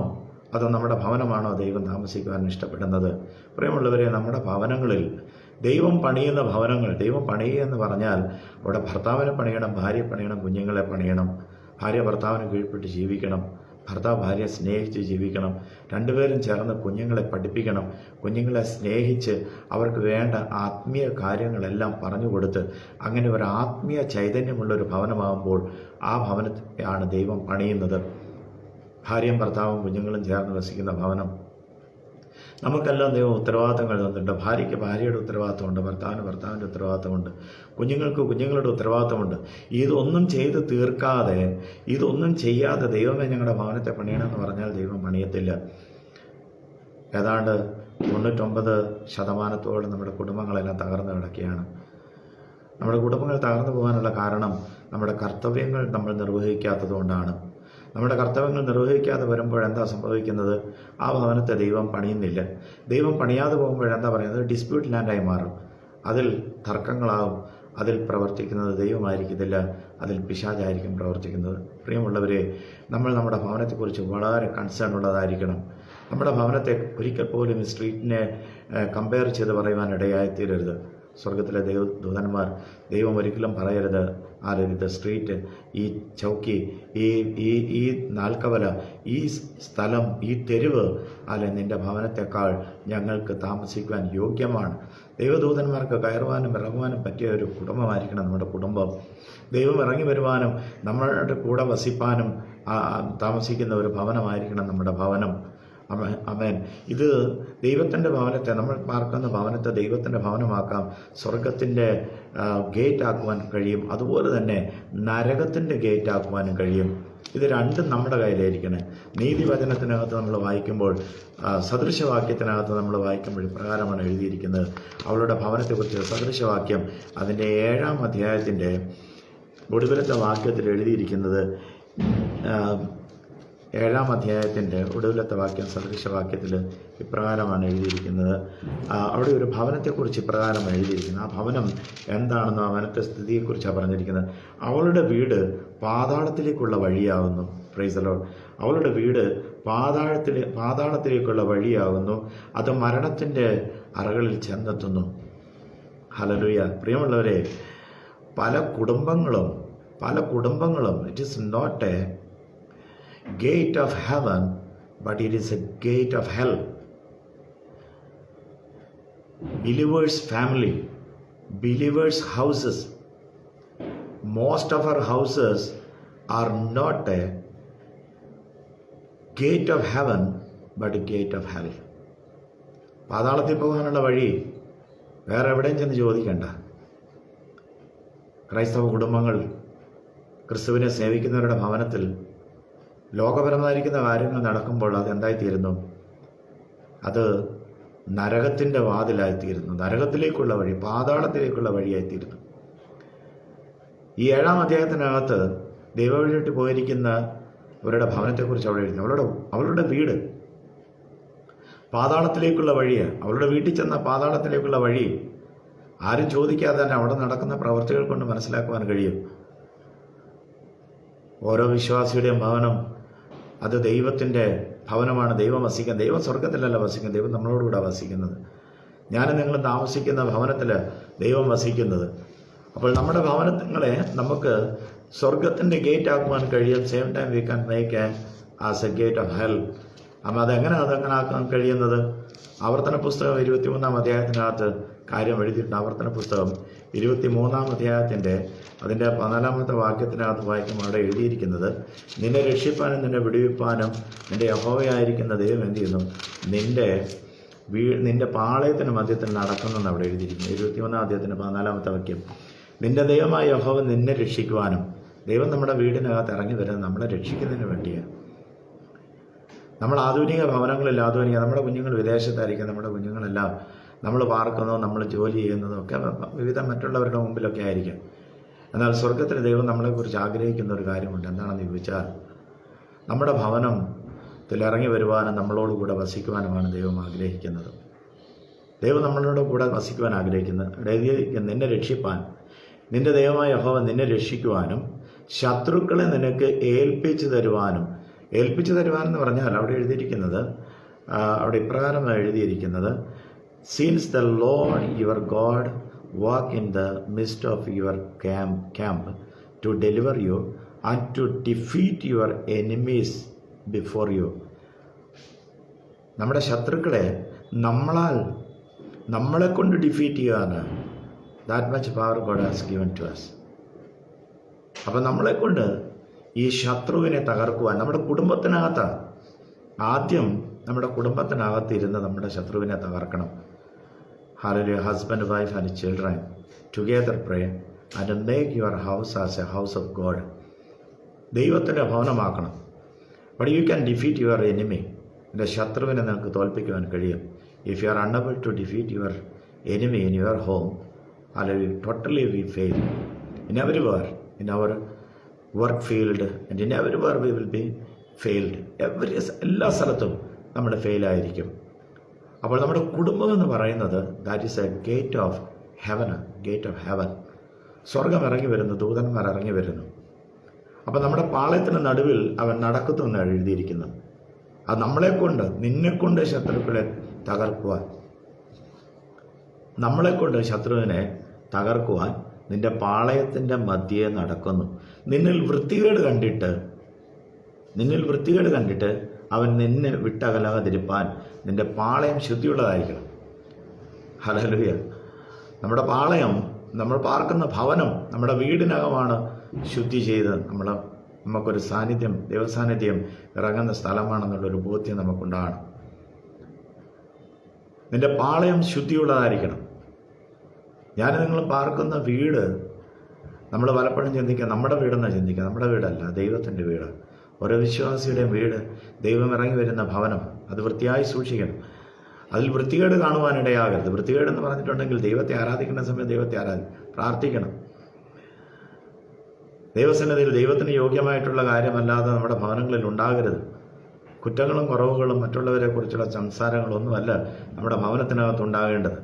അതോ നമ്മുടെ ഭവനമാണോ ദൈവം താമസിക്കുവാൻ ഇഷ്ടപ്പെടുന്നത്? പ്രിയമുള്ളവരെ, നമ്മുടെ ഭവനങ്ങളിൽ ദൈവം പണിയുന്ന ഭവനങ്ങൾ, ദൈവം പണിയുക എന്ന് പറഞ്ഞാൽ അവിടെ ഭർത്താവിനെ പണിയണം, ഭാര്യയെ പണിയണം, കുഞ്ഞുങ്ങളെ പണിയണം. ഭാര്യ ഭർത്താവിന് കീഴ്പ്പെട്ട് ജീവിക്കണം, ഭർത്താവ് ഭാര്യയെ സ്നേഹിച്ച് ജീവിക്കണം. രണ്ടുപേരും ചേർന്ന് കുഞ്ഞുങ്ങളെ പഠിപ്പിക്കണം. കുഞ്ഞുങ്ങളെ സ്നേഹിച്ച് അവർക്ക് വേണ്ട ആത്മീയ കാര്യങ്ങളെല്ലാം പറഞ്ഞു കൊടുത്ത് അങ്ങനെ ഒരു ആത്മീയ ചൈതന്യമുള്ളൊരു ഭവനമാകുമ്പോൾ ആ ഭവനത്തെയാണ് ദൈവം പണിയുന്നത്. ഭാര്യയും ഭർത്താവും കുഞ്ഞുങ്ങളും ചേർന്ന് വസിക്കുന്ന ഭവനം. നമുക്കെല്ലാം ദൈവം ഉത്തരവാദിത്തങ്ങൾ തന്നിട്ടുണ്ട്. ഭാര്യയ്ക്ക് ഭാര്യയുടെ ഉത്തരവാദിത്തമുണ്ട്, ഭർത്താവിന് ഭർത്താവിൻ്റെ ഉത്തരവാദിത്തമുണ്ട്, കുഞ്ഞുങ്ങൾക്ക് കുഞ്ഞുങ്ങളുടെ ഉത്തരവാദിത്തമുണ്ട്. ഇതൊന്നും ചെയ്ത് തീർക്കാതെ, ഇതൊന്നും ചെയ്യാതെ ദൈവമേ ഞങ്ങളുടെ ഭവനത്തെ പണിയണമെന്ന് പറഞ്ഞാൽ ദൈവം പണിയത്തില്ല. ഏതാണ്ട് 99% നമ്മുടെ കുടുംബങ്ങളെല്ലാം തകർന്നു കിടക്കുകയാണ്. നമ്മുടെ കുടുംബങ്ങൾ തകർന്നു പോകാനുള്ള കാരണം നമ്മുടെ കർത്തവ്യങ്ങൾ നമ്മൾ നിർവഹിക്കാത്തത് കൊണ്ടാണ്. നമ്മുടെ കർത്തവ്യങ്ങൾ നിർവഹിക്കാതെ വരുമ്പോഴെന്താ സംഭവിക്കുന്നത്? ആ ഭവനത്തെ ദൈവം പണിയുന്നില്ല. ദൈവം പണിയാതെ പോകുമ്പോഴെന്താ പറയുന്നത്? ഡിസ്പ്യൂട്ട് ലാൻഡായി മാറും. അതിൽ തർക്കങ്ങളാവും. അതിൽ പ്രവർത്തിക്കുന്നത് ദൈവമായിരിക്കത്തില്ല, അതിൽ പിശാചായിരിക്കും പ്രവർത്തിക്കുന്നത്. പ്രിയമുള്ളവരെ, നമ്മൾ നമ്മുടെ ഭവനത്തെക്കുറിച്ച് വളരെ കൺസേൺ ഉള്ളതായിരിക്കണം. നമ്മുടെ ഭവനത്തെ ഒരിക്കൽ പോലും ഈ സ്ട്രീറ്റിനെ കമ്പയർ ചെയ്ത് പറയുവാൻ ഇടയായിത്തീരരുത്. സ്വർഗത്തിലെ ദൂതന്മാർ ദൈവം ഒരിക്കലും പറയരുത്, ദ സ്ട്രീറ്റ്, ഈ ചൗക്കി, ഈ നാൽക്കവല, ഈ സ്ഥലം, ഈ തെരുവ് നിൻ്റെ ഭവനത്തെക്കാൾ ഞങ്ങൾക്ക് താമസിക്കുവാൻ യോഗ്യമാണ്. ദൈവദൂതന്മാർക്ക് കയറുവാനും ഇറങ്ങുവാനും പറ്റിയ ഒരു കുടുംബമായിരിക്കണം നമ്മുടെ കുടുംബം. ദൈവം ഇറങ്ങി വരുവാനും നമ്മളുടെ കൂടെ വസിപ്പാനും താമസിക്കുന്ന ഒരു ഭവനമായിരിക്കണം നമ്മുടെ ഭവനം. ആമേൻ. ഇത് ദൈവത്തിൻ്റെ ഭവനത്തെ, നമ്മൾ പാർക്കുന്ന ഭവനത്തെ ദൈവത്തിൻ്റെ ഭവനമാക്കാം. സ്വർഗത്തിൻ്റെ ഗേറ്റ് ആക്കുവാൻ കഴിയും. അതുപോലെ തന്നെ നരകത്തിൻ്റെ ഗേറ്റ് ആക്കുവാനും കഴിയും. ഇത് രണ്ടും നമ്മുടെ കയ്യിലായിരിക്കണം. നീതിവചനത്തിനകത്ത് നമ്മൾ വായിക്കുമ്പോൾ, സദൃശവാക്യത്തിനകത്ത് നമ്മൾ വായിക്കുമ്പോൾ ഇപ്രകാരമാണ് എഴുതിയിരിക്കുന്നത്. അവളുടെ ഭവനത്തെക്കുറിച്ച് സദൃശവാക്യം അതിൻ്റെ 7-ാം അധ്യായത്തിൻ്റെ ഒടുവിലത്തെ വാക്യത്തിൽ എഴുതിയിരിക്കുന്നത്, 7-ാം അധ്യായത്തിൻ്റെ ഒടുവിലത്തെ വാക്യം, സദൃശവാക്യത്തിൽ ഇപ്രകാരമാണ് എഴുതിയിരിക്കുന്നത്. അവിടെ ഒരു ഭവനത്തെക്കുറിച്ച് ഇപ്രകാരമാണ് എഴുതിയിരിക്കുന്നത്. ആ ഭവനം എന്താണെന്നോ ആ ഭവനത്തെ സ്ഥിതിയെക്കുറിച്ചാണ് പറഞ്ഞിരിക്കുന്നത്. അവളുടെ വീട് പാതാളത്തിലേക്കുള്ള വഴിയാകുന്നു. Praise the Lord. അവളുടെ വീട് പാതാളത്തിലേക്കുള്ള വഴിയാകുന്നു, അത് മരണത്തിൻ്റെ അറകളിൽ ചെന്നെത്തുന്നു. ഹല്ലേലൂയ. പ്രിയമുള്ളവരെ, പല കുടുംബങ്ങളും it is not a gate of heaven, but it is a gate of hell. Believers' family, believers' houses, most of our houses are not a gate of heaven, but a gate of hell. പാതാളത്തിൽ പോകാനുള്ള വഴി വേറെ എവിടെയും ചെന്ന് ചോദിക്കണ്ട. ക്രൈസ്തവ കുടുംബങ്ങൾ ക്രിസ്തുവിനെ സേവിക്കുന്നവരുടെ ഭവനത്തിൽ ലോകപരമായിരിക്കുന്ന കാര്യങ്ങൾ നടക്കുമ്പോൾ അതെന്തായിത്തീരുന്നു? അത് നരകത്തിൻ്റെ വാതിലായിത്തീരുന്നു. നരകത്തിലേക്കുള്ള വഴി, പാതാളത്തിലേക്കുള്ള വഴിയായിത്തീരുന്നു. ഈ 7-ാം അധ്യായത്തിനകത്ത് ദൈവവഴിയിട്ട് പോയിരിക്കുന്ന അവരുടെ ഭവനത്തെക്കുറിച്ച് അവിടെ എഴുതി. അവളുടെ വീട് പാതാളത്തിലേക്കുള്ള വഴിയാണ്. അവളുടെ വീട്ടിൽ ചെന്ന പാതാളത്തിലേക്കുള്ള വഴി ആരും ചോദിക്കാതെ തന്നെ അവിടെ നടക്കുന്ന പ്രവൃത്തികൾ കൊണ്ട് മനസ്സിലാക്കുവാൻ കഴിയും. ഓരോ വിശ്വാസിയുടെയും ഭവനം അത് ദൈവത്തിൻ്റെ ഭവനമാണ്. ദൈവം വസിക്കുന്നത്. ദൈവം സ്വർഗത്തിലല്ല വസിക്കുന്നത്, ദൈവം നമ്മളോടുകൂടെ വസിക്കുന്നത്. ഞാനും നിങ്ങളും താമസിക്കുന്ന ഭവനത്തിൽ ദൈവം വസിക്കുന്നത്. അപ്പോൾ നമ്മുടെ ഭവനങ്ങളെ നമുക്ക് സ്വർഗത്തിൻ്റെ ഗേറ്റ് ആക്കുവാൻ കഴിയും. Same time we can make as a gate of hell. അപ്പോൾ അതങ്ങനെ ആക്കാൻ കഴിയുന്നത്? ആവർത്തന പുസ്തകം 23-ാം അധ്യായത്തിനകത്ത് കാര്യം എഴുതിയിട്ടുണ്ട്. ആവർത്തന പുസ്തകം 23-ാം അധ്യായത്തിൻ്റെ അതിൻ്റെ 14-ാമത്തെ വാക്യത്തിനകത്ത് വായിക്കുമ്പോൾ അവിടെ എഴുതിയിരിക്കുന്നത്, നിന്നെ രക്ഷിപ്പാനും നിന്നെ വിടുവിപ്പാനും നിൻ്റെ യഹോവയായിരിക്കുന്ന ദൈവം എന്ത് ചെയ്യുന്നു, നിന്റെ പാളയത്തിന് മധ്യത്തിൽ നടക്കുന്നെന്ന് അവിടെ എഴുതിയിരിക്കുന്നു. 23-ാം അധ്യായത്തിൻ്റെ 14-ാമത്തെ വാക്യം, നിന്റെ ദൈവമായ യഹോവ നിന്നെ രക്ഷിക്കുവാനും. ദൈവം നമ്മുടെ വീടിനകത്ത് ഇറങ്ങി വരുന്നത് നമ്മളെ രക്ഷിക്കുന്നതിന് വേണ്ടിയാണ്. നമ്മൾ ആധുനിക ഭവനങ്ങളിൽ നമ്മുടെ കുഞ്ഞുങ്ങൾ വിദേശത്തായിരിക്കും. നമ്മുടെ കുഞ്ഞുങ്ങളെല്ലാം നമ്മൾ പാർക്കുന്നതും നമ്മൾ ജോലി ചെയ്യുന്നതും ഒക്കെ വിവിധ മറ്റുള്ളവരുടെ മുമ്പിലൊക്കെ ആയിരിക്കും. എന്നാൽ സ്വർഗത്തിൽ ദൈവം നമ്മളെക്കുറിച്ച് ആഗ്രഹിക്കുന്ന ഒരു കാര്യമുണ്ട്. എന്താണെന്ന് ചോദിച്ചാൽ, നമ്മുടെ ഭവനത്തിൽ ഇറങ്ങി വരുവാനും നമ്മളോടുകൂടെ വസിക്കുവാനുമാണ് ദൈവം ആഗ്രഹിക്കുന്നത്. ദൈവം നമ്മളോട് കൂടെ വസിക്കുവാൻ ആഗ്രഹിക്കുന്നത്. നിന്നെ രക്ഷിപ്പാൻ, നിന്റെ ദൈവമായ യഹോവ നിന്നെ രക്ഷിക്കുവാനും ശത്രുക്കളെ നിനക്ക് ഏൽപ്പിച്ചു തരുവാനും. ഏൽപ്പിച്ചു തരുവാനെന്ന് പറഞ്ഞാൽ അവിടെ എഴുതിയിരിക്കുന്നത്, അവിടെ ഇപ്രകാരമാണ് എഴുതിയിരിക്കുന്നത്, since the Lord your God walk in the midst of your camp to deliver you and to defeat your enemies before you. നമ്മുടെ ശത്രുക്കളെ നമ്മളെ കൊണ്ട് ഡിഫീറ്റ് ചെയ്യാനാണ്. That much power God has given to us. അപ്പം നമ്മളെക്കൊണ്ട് ഈ ശത്രുവിനെ തകർക്കുവാൻ നമ്മുടെ കുടുംബത്തിനകത്താണ്. ആദ്യം നമ്മുടെ കുടുംബത്തിനകത്ത് ഇരുന്ന് നമ്മുടെ ശത്രുവിനെ തകർക്കണം. Hallelujah. Husband, wife and children together pray and make your house as a house of God. ദൈവത്തിൻ്റെ ഭവനമാക്കണം. But you can defeat your enemy. നിന്റെ ശത്രുവിനെ നിനക്ക് തോൽപ്പിക്കുവാൻ കഴിയും. If you are unable to defeat your enemy in your home, hallelujah, totally we fail. In everywhere, in our work field and in everywhere we will be failed. എല്ലാ സ്ഥലത്തും നമ്മൾ ഫെയിലായിരിക്കും. അപ്പോൾ നമ്മുടെ കുടുംബം എന്ന് പറയുന്നത് that is A gate of heaven. Gate of heaven. സ്വർഗം ഇറങ്ങി വരുന്നു, ദൂതന്മാർ ഇറങ്ങി വരുന്നു. അപ്പോൾ നമ്മുടെ പാളയത്തിന് നടുവിൽ അവൻ നടക്കുന്നു എന്ന് എഴുതിയിരിക്കുന്നു. അത് നമ്മളെക്കൊണ്ട്, നിന്നെക്കൊണ്ട് ശത്രുക്കളെ തകർക്കുവാൻ, നമ്മളെക്കൊണ്ട് ശത്രുവിനെ തകർക്കുവാൻ നിന്റെ പാളയത്തിൻ്റെ മധ്യേ നടക്കുന്നു. നിന്നിൽ വൃത്തികേട് കണ്ടിട്ട് അവൻ നിന്നെ വിട്ടകലാതിരിപ്പാൻ നിന്റെ പാളയം ശുദ്ധിയുള്ളതായിരിക്കണം. ഹല്ലേലൂയ. നമ്മുടെ പാളയം, നമ്മൾ പാർക്കുന്ന ഭവനം, നമ്മുടെ വീടിനകമാണ് ശുദ്ധി ചെയ്ത് നമുക്കൊരു സാന്നിധ്യം, ദൈവസാന്നിധ്യം ഇറങ്ങുന്ന സ്ഥലമാണെന്നുള്ളൊരു ബോധ്യം നമുക്കുണ്ടാകണം. നിന്റെ പാളയം ശുദ്ധിയുള്ളതായിരിക്കണം. ഞാൻ നിങ്ങൾ പാർക്കുന്ന വീട്, നമ്മൾ പലപ്പോഴും ചിന്തിക്കുക നമ്മുടെ വീടെന്നാണ് ചിന്തിക്കുക. നമ്മുടെ വീടല്ല, ദൈവത്തിൻ്റെ വീട്. ഓരോ വിശ്വാസിയുടെയും വീട് ദൈവം ഇറങ്ങി വരുന്ന ഭവനം. അത് വൃത്തിയായി സൂക്ഷിക്കണം. അതിൽ വൃത്തികേട് കാണുവാനിടയാകരുത്. വൃത്തികേടെന്ന് പറഞ്ഞിട്ടുണ്ടെങ്കിൽ ദൈവത്തെ ആരാധിക്കുന്ന സമയത്ത് ദൈവത്തെ പ്രാർത്ഥിക്കണം. ദൈവസന്നിധിയിൽ ദൈവത്തിന് യോഗ്യമായിട്ടുള്ള കാര്യമല്ലാതെ നമ്മുടെ ഭവനങ്ങളിൽ ഉണ്ടാകരുത്. കുറ്റങ്ങളും കുറവുകളും മറ്റുള്ളവരെ കുറിച്ചുള്ള സംസാരങ്ങളൊന്നുമല്ല നമ്മുടെ ഭവനത്തിനകത്ത് ഉണ്ടാകേണ്ടത്.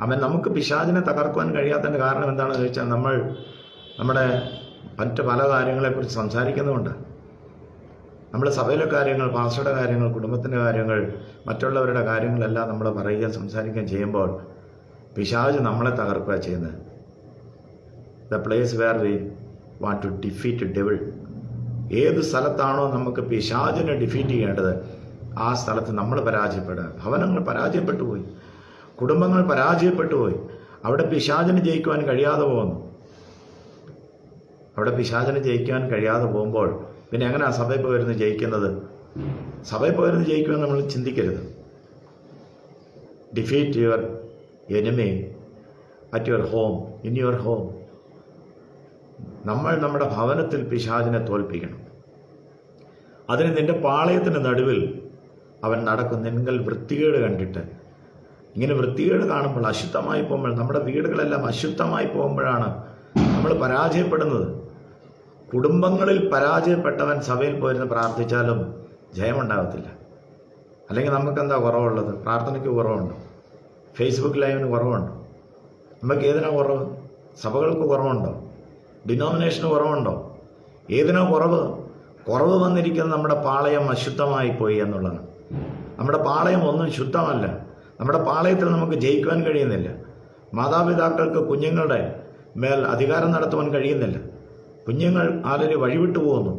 അവൻ നമുക്ക് പിശാചിനെ തകർക്കുവാൻ കഴിയാത്തതിൻ്റെ കാരണം എന്താണെന്ന് ചോദിച്ചാൽ, നമ്മുടെ മറ്റ് പല കാര്യങ്ങളെക്കുറിച്ച് സംസാരിക്കുന്നുമുണ്ട്. നമ്മൾ സഭയിലെ കാര്യങ്ങൾ, പാസ്റ്ററുടെ കാര്യങ്ങൾ, കുടുംബത്തിൻ്റെ കാര്യങ്ങൾ, മറ്റുള്ളവരുടെ കാര്യങ്ങളെല്ലാം നമ്മൾ പറയുകയും സംസാരിക്കുകയും ചെയ്യുമ്പോൾ പിശാച് നമ്മളെ തകർക്കുക ചെയ്യുന്നത്. The place where we want to defeat devil. ഏത് സ്ഥലത്താണോ നമുക്ക് പിശാചിനെ ഡിഫീറ്റ് ചെയ്യേണ്ടത്, ആ സ്ഥലത്ത് നമ്മൾ പരാജയപ്പെടുക. ഭവനങ്ങൾ പരാജയപ്പെട്ടു പോയി, കുടുംബങ്ങൾ പരാജയപ്പെട്ടു പോയി. അവിടെ പിശാചിന് ജയിക്കുവാൻ കഴിയാതെ പോകുന്നു. അവിടെ പിശാചിന് ജയിക്കാൻ കഴിയാതെ പോകുമ്പോൾ പിന്നെ എങ്ങനെയാണ് സഭയിൽ പോയിരുന്ന് ജയിക്കുന്നത്? സഭയിൽ പോയിരുന്ന് ജയിക്കുമെന്ന് നമ്മൾ ചിന്തിക്കരുത്. Defeat your enemy at your home, in your home. നമ്മൾ നമ്മുടെ ഭവനത്തിൽ പിശാചിനെ തോൽപ്പിക്കണം. അതിന് നിന്റെ പാളയത്തിന് നടുവിൽ അവൻ നടക്കും. നിങ്ങൾ വൃത്തികേട് കണ്ടിട്ട്, ഇങ്ങനെ വൃത്തികേട് കാണുമ്പോൾ, അശുദ്ധമായി പോകുമ്പോൾ, നമ്മുടെ വീടുകളെല്ലാം അശുദ്ധമായി പോകുമ്പോഴാണ് നമ്മൾ പരാജയപ്പെടുന്നത്. കുടുംബങ്ങളിൽ പരാജയപ്പെട്ടവൻ സഭയിൽ പോയിരുന്ന് പ്രാർത്ഥിച്ചാലും ജയമുണ്ടാകത്തില്ല. അല്ലെങ്കിൽ നമുക്കെന്താ കുറവുള്ളത്? പ്രാർത്ഥനയ്ക്ക് കുറവുണ്ടോ? ഫേസ്ബുക്ക് ലൈവിന് കുറവുണ്ടോ? നമുക്ക് ഏതിനാ കുറവ്? സഭകൾക്ക് കുറവുണ്ടോ? ഡിനോമിനേഷന് കുറവുണ്ടോ? ഏതിനാ കുറവ്? കുറവ് വന്നിരിക്കുന്നത് നമ്മുടെ പാളയം അശുദ്ധമായി പോയി എന്നുള്ളതാണ്. നമ്മുടെ പാളയം ഒന്നും ശുദ്ധമല്ല. നമ്മുടെ പാളയത്തിൽ നമുക്ക് ജയിക്കുവാൻ കഴിയുന്നില്ല. മാതാപിതാക്കൾക്ക് കുഞ്ഞുങ്ങളുടെ മേൽ അധികാരം നടത്തുവാൻ കഴിയുന്നില്ല. കുഞ്ഞുങ്ങൾ ആലൊരു വഴിവിട്ടു പോകുന്നു.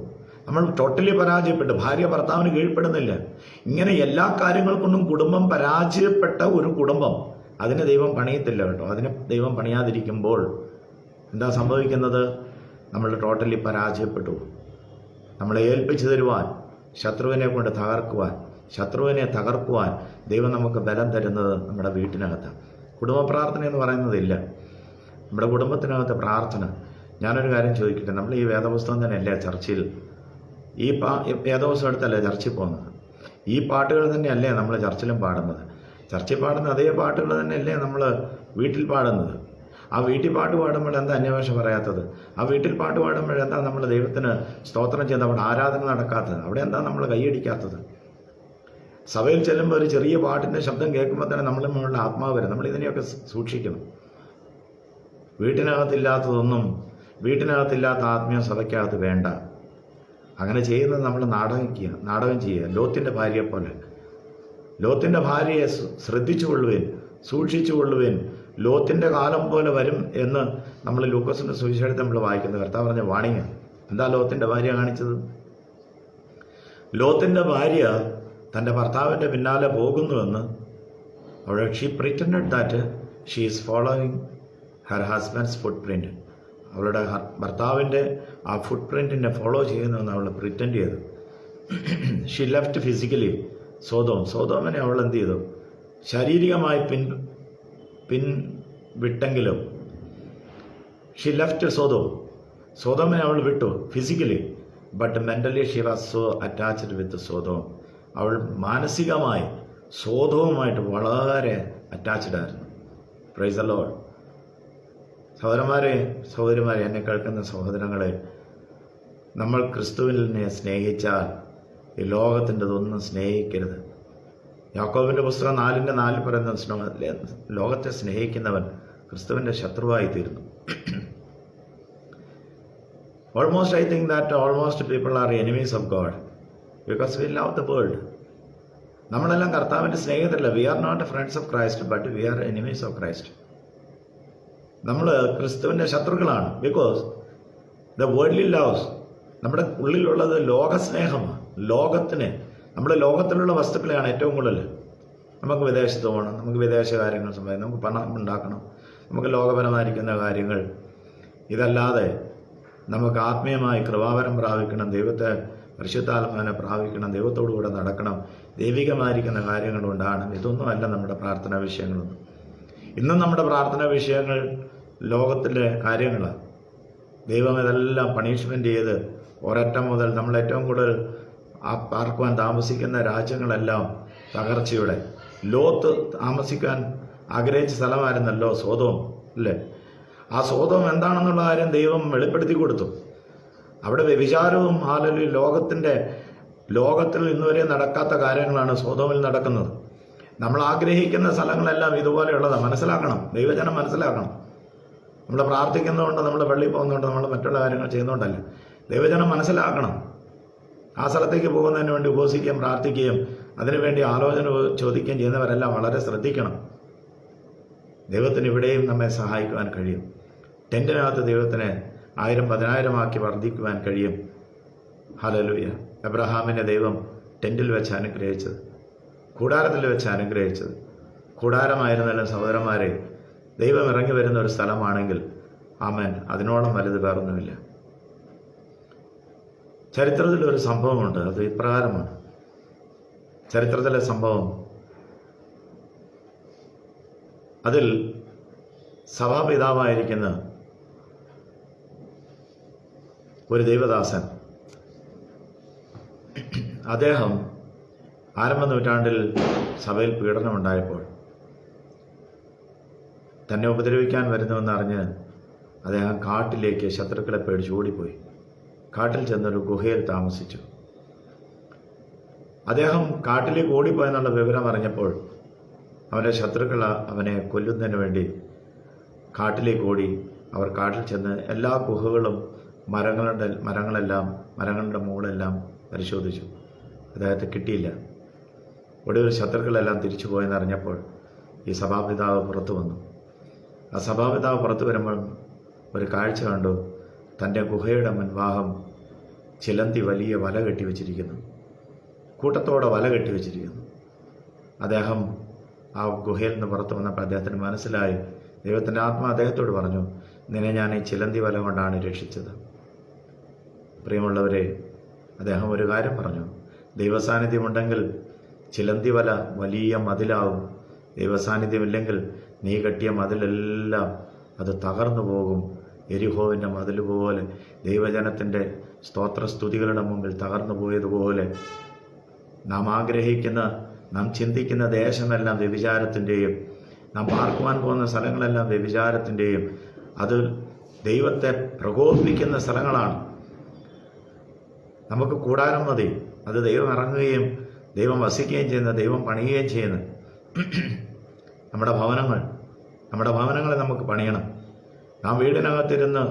നമ്മൾ ടോട്ടലി പരാജയപ്പെട്ടു. ഭാര്യ ഭർത്താവിന് കീഴ്പ്പെടുന്നില്ല. ഇങ്ങനെ എല്ലാ കാര്യങ്ങൾ കൊണ്ടും കുടുംബം പരാജയപ്പെട്ട ഒരു കുടുംബം, അതിന് ദൈവം പണിയത്തില്ല കേട്ടോ. അതിന് ദൈവം പണിയാതിരിക്കുമ്പോൾ എന്താ സംഭവിക്കുന്നത്? നമ്മൾ ടോട്ടലി പരാജയപ്പെട്ടു. നമ്മളെ ഏൽപ്പിച്ചു തരുവാൻ, ശത്രുവിനെ കൊണ്ട് തകർക്കുവാൻ, ശത്രുവിനെ തകർക്കുവാൻ ദൈവം നമുക്ക് ബലം തരുന്നത് നമ്മുടെ വീട്ടിനകത്താണ്. കുടുംബ പ്രാർത്ഥന എന്ന് പറയുന്നതില്ല. നമ്മുടെ കുടുംബത്തിനകത്ത് പ്രാർത്ഥന. ഞാനൊരു കാര്യം ചോദിക്കട്ടെ, നമ്മൾ ഈ വേദപുസ്തകം തന്നെയല്ലേ ചർച്ചയിൽ, ഈ വേദപുസ്തകം എടുത്തല്ലേ ചർച്ചയിൽ പോകുന്നത്? ഈ പാട്ടുകൾ തന്നെയല്ലേ നമ്മൾ ചർച്ചിലും പാടുന്നത്? ചർച്ചിൽ പാടുന്ന അതേ പാട്ടുകൾ തന്നെയല്ലേ നമ്മൾ വീട്ടിൽ പാടുന്നത്? ആ വീട്ടിൽ പാട്ട് പാടുമ്പോൾ എന്താ അന്യഭാഷ പറയാത്തത്? ആ വീട്ടിൽ പാട്ട് പാടുമ്പോൾ എന്താ നമ്മൾ ദൈവത്തിന് സ്തോത്രം ചെയ്ത് അവിടെ ആരാധന നടക്കാത്തത്? അവിടെ എന്താ നമ്മൾ കൈയടിക്കാത്തത്? സഭയിൽ ചെല്ലുമ്പോൾ ഒരു ചെറിയ പാട്ടിൻ്റെ ശബ്ദം കേൾക്കുമ്പോൾ തന്നെ നമ്മളിൽ മുകളിൽ ആത്മാവ് വരും. നമ്മൾ ഇതിനെയൊക്കെ സൂക്ഷിക്കണം. വീട്ടിനകത്തില്ലാത്തതൊന്നും, വീട്ടിനകത്തില്ലാത്ത ആത്മീയ സഭയ്ക്കകത്ത് വേണ്ട. അങ്ങനെ ചെയ്യുന്നത് നമ്മൾ നാടകം ചെയ്യുക. ലോത്തിൻ്റെ ഭാര്യയെ പോലെ. ലോത്തിൻ്റെ ഭാര്യയെ ശ്രദ്ധിച്ചുകൊള്ളുവേൻ, സൂക്ഷിച്ചുകൊള്ളുവേൻ. ലോത്തിൻ്റെ കാലം പോലെ വരും എന്ന് നമ്മൾ ലൂക്കോസിൻ്റെ സുവിശേഷത്തിൽ നമ്മൾ വായിക്കുന്നത്. കർത്താവ് പറഞ്ഞ വാണിങ്. എന്താ ലോത്തിൻ്റെ ഭാര്യ കാണിച്ചത്? ലോത്തിൻ്റെ ഭാര്യ തൻ്റെ ഭർത്താവിൻ്റെ പിന്നാലെ പോകുന്നുവെന്ന് she pretended that she is following her husband's foot print. അവളുടെ ഭർത്താവിൻ്റെ ആ ഫുട് പ്രിൻറ്റിനെ ഫോളോ ചെയ്യുന്നുവെന്ന് അവൾ പ്രിറ്റൻഡ് ചെയ്തു. ഷീ ലെഫ്റ്റ് ഫിസിക്കലി സോതോമിനെ അവൾ എന്ത് ചെയ്തു? ശാരീരികമായി പിൻവിട്ടെങ്കിലും ഷീ ലെഫ്റ്റ് സോതോമിനെ അവൾ വിട്ടു physically. But mentally she was so attached with Sodom. അവൾ മാനസികമായി സോതവുമായിട്ട് വളരെ അറ്റാച്ച്ഡ് ആയിരുന്നു. Praise the Lord. സഹോദരന്മാരെ, എന്നെ കേൾക്കുന്ന സഹോദരങ്ങളെ, നമ്മൾ ക്രിസ്തുവിനെ സ്നേഹിച്ചാൽ ഈ ലോകത്തിൻ്റെതൊന്നും സ്നേഹിക്കരുത്. യാക്കോബിൻ്റെ പുസ്തകം 4:4 പറയുന്ന ലോകത്തെ സ്നേഹിക്കുന്നവൻ ക്രിസ്തുവിൻ്റെ ശത്രുവായി തീരുന്നു. Almost I think that almost people are enemies of God because we love the world. നമ്മളെല്ലാം കർത്താവിൻ്റെ സ്നേഹിതരല്ല. We are not friends of Christ, but we are enemies of Christ. നമ്മൾ ക്രിസ്തുവിൻ്റെ ശത്രുക്കളാണ്. ബിക്കോസ് ദ വേൾഡ്ലി ലവ്സ്, നമ്മുടെ ഉള്ളിലുള്ളത് ലോകസ്നേഹമാണ്. നമ്മുടെ ലോകത്തിലുള്ള വസ്തുക്കളെയാണ് ഏറ്റവും കൂടുതൽ. നമുക്ക് വിദേശത്ത് പോകണം, നമുക്ക് വിദേശ കാര്യങ്ങൾ സംബന്ധിച്ച് നമുക്ക് പണം ഉണ്ടാക്കണം, നമുക്ക് ലോകപരമായിരിക്കുന്ന കാര്യങ്ങൾ. ഇതല്ലാതെ നമുക്ക് ആത്മീയമായി കൃപാവരം പ്രാപിക്കണം, ദൈവത്തെ പരിശുദ്ധാത്മാവിനെ പ്രാപിക്കണം, ദൈവത്തോടു കൂടെ നടക്കണം, ദൈവികമായിരിക്കുന്ന കാര്യങ്ങളുണ്ടാണ്. ഇതൊന്നുമല്ല നമ്മുടെ പ്രാർത്ഥനാ വിഷയങ്ങളൊന്നും. ഇന്നും നമ്മുടെ പ്രാർത്ഥനാ വിഷയങ്ങൾ ലോകത്തിലെ കാര്യങ്ങളാണ്. ദൈവം ഇതെല്ലാം പണിഷ്മെൻ്റ് ചെയ്ത് ഒരറ്റം മുതൽ നമ്മൾ ഏറ്റവും കൂടുതൽ പാർക്കുവാൻ താമസിക്കുന്ന രാജ്യങ്ങളെല്ലാം തകർച്ചയുടെ. ലോത്ത് താമസിക്കാൻ ആഗ്രഹിച്ച സ്ഥലമായിരുന്നല്ലോ സോതോം, അല്ലേ? ആ സോതോം എന്താണെന്നുള്ള കാര്യം ദൈവം വെളിപ്പെടുത്തി കൊടുത്തു. അവിടെ വ്യഭിചാരവും ലോകത്തിൽ ഇന്നുവരെ നടക്കാത്ത കാര്യങ്ങളാണ് സോതോമിൽ നടക്കുന്നത്. നമ്മൾ ആഗ്രഹിക്കുന്ന സ്ഥലങ്ങളെല്ലാം ഇതുപോലെയുള്ളതാണ്. മനസ്സിലാക്കണം, ദൈവജനം മനസ്സിലാക്കണം. നമ്മൾ പ്രാർത്ഥിക്കുന്നതുകൊണ്ട്, നമ്മൾ പള്ളിയിൽ പോകുന്നതുകൊണ്ട്, നമ്മൾ മറ്റുള്ള കാര്യങ്ങൾ ചെയ്യുന്നതുകൊണ്ടല്ല. ദൈവജനം മനസ്സിലാക്കണം. ആ സ്ഥലത്തേക്ക് പോകുന്നതിന് വേണ്ടി ഉപവസിക്കുകയും പ്രാർത്ഥിക്കുകയും അതിനുവേണ്ടി ആലോചന ചോദിക്കുകയും ചെയ്യുന്നവരെല്ലാം വളരെ ശ്രദ്ധിക്കണം. ദൈവത്തിന് ഇവിടെയും നമ്മെ സഹായിക്കുവാൻ കഴിയും. ടെൻറ്റിനകത്ത് ദൈവത്തിന് 1000-10,000 ആക്കി വർദ്ധിക്കുവാൻ കഴിയും. ഹല്ലേലൂയ. അബ്രഹാമിനെ ദൈവം ടെൻറ്റിൽ വെച്ച് അനുഗ്രഹിച്ചത്, കൂടാരത്തിൽ വെച്ച് അനുഗ്രഹിച്ചത്. കൂടാരമായിരുന്നാലും സഹോദരന്മാരെ, ദൈവം ഇറങ്ങി വരുന്ന ഒരു സ്ഥലമാണെങ്കിൽ ആമേൻ, അതിനോളം വലുത് വേറൊന്നുമില്ല. ചരിത്രത്തിലൊരു സംഭവമുണ്ട്. അത് ഇപ്രകാരമാണ്. ചരിത്രത്തിലെ സംഭവം, അതിൽ സഭാപിതാവായിരിക്കുന്ന ഒരു ദൈവദാസൻ, അദ്ദേഹം ആരംഭ നൂറ്റാണ്ടിൽ സഭയിൽ പീഡനമുണ്ടായപ്പോൾ തന്നെ ഉപദ്രവിക്കാൻ വരുന്നുവെന്ന് അറിഞ്ഞ് അദ്ദേഹം കാട്ടിലേക്ക് ശത്രുക്കളെ പേടിച്ച് ഓടിപ്പോയി. കാട്ടിൽ ചെന്നൊരു ഗുഹയിൽ താമസിച്ചു. അദ്ദേഹം കാട്ടിലേക്ക് ഓടിപ്പോയെന്നുള്ള വിവരം അറിഞ്ഞപ്പോൾ അവൻ്റെ ശത്രുക്കൾ അവനെ കൊല്ലുന്നതിന് വേണ്ടി കാട്ടിലേക്ക് ഓടി. അവർ കാട്ടിൽ ചെന്ന് എല്ലാ ഗുഹകളും മരങ്ങളുടെ മുകളെല്ലാം പരിശോധിച്ചു. അദ്ദേഹത്തെ കിട്ടിയില്ല. ഒടുവിൽ ശത്രുക്കളെല്ലാം തിരിച്ചു പോയെന്നറിഞ്ഞപ്പോൾ ഈ സഭാപിതാവ് പുറത്തു വന്നു. ആ സഭാപിതാവ് പുറത്തു വരുമ്പോൾ ഒരു കാഴ്ച കണ്ടു. തൻ്റെ ഗുഹയുടെ മുൻഭാഗം ചിലന്തി വലിയ വല കെട്ടിവെച്ചിരിക്കുന്നു, കൂട്ടത്തോടെ വല കെട്ടിവെച്ചിരിക്കുന്നു. അദ്ദേഹം ആ ഗുഹയിൽ നിന്ന് പുറത്തു വന്നപ്പോൾ അദ്ദേഹത്തിന് മനസ്സിലായി. ദൈവത്തിൻ്റെ ആത്മാ അദ്ദേഹത്തോട് പറഞ്ഞു, നിന്നെ ഞാൻ ഈ ചിലന്തി വല കൊണ്ടാണ് രക്ഷിച്ചത്. പ്രിയമുള്ളവരെ, അദ്ദേഹം ഒരു കാര്യം പറഞ്ഞു, ദൈവസാന്നിധ്യമുണ്ടെങ്കിൽ ചിലന്തി വല വലിയ മതിലാവും. ദൈവസാന്നിധ്യമില്ലെങ്കിൽ നീ കെട്ടിയ മതിലെല്ലാം അത് തകർന്നു പോകും. എരിഹോവിൻ്റെ മതിൽ പോലെ ദൈവജനത്തിൻ്റെ സ്തോത്രസ്തുതികളുടെ മുമ്പിൽ തകർന്നു പോയതുപോലെ നാം ആഗ്രഹിക്കുന്ന, നാം ചിന്തിക്കുന്ന ദേശമെല്ലാം വ്യഭിചാരത്തിൻ്റെയും, നാം പാർക്കുവാൻ പോകുന്ന സ്ഥലങ്ങളെല്ലാം വ്യഭിചാരത്തിൻ്റെയും, അത് ദൈവത്തെ പ്രകോപിപ്പിക്കുന്ന സ്ഥലങ്ങളാണ്. നമുക്ക് കൂടാരം മതി, അത് ദൈവം ഇറങ്ങുകയും ദൈവം വസിക്കുകയും ചെയ്യുന്ന, ദൈവം പണിയുകയും ചെയ്യുന്ന നമ്മുടെ ഭവനങ്ങളെ നമുക്ക് പണിയണം. നാം വീടിനകത്തിരുന്ന്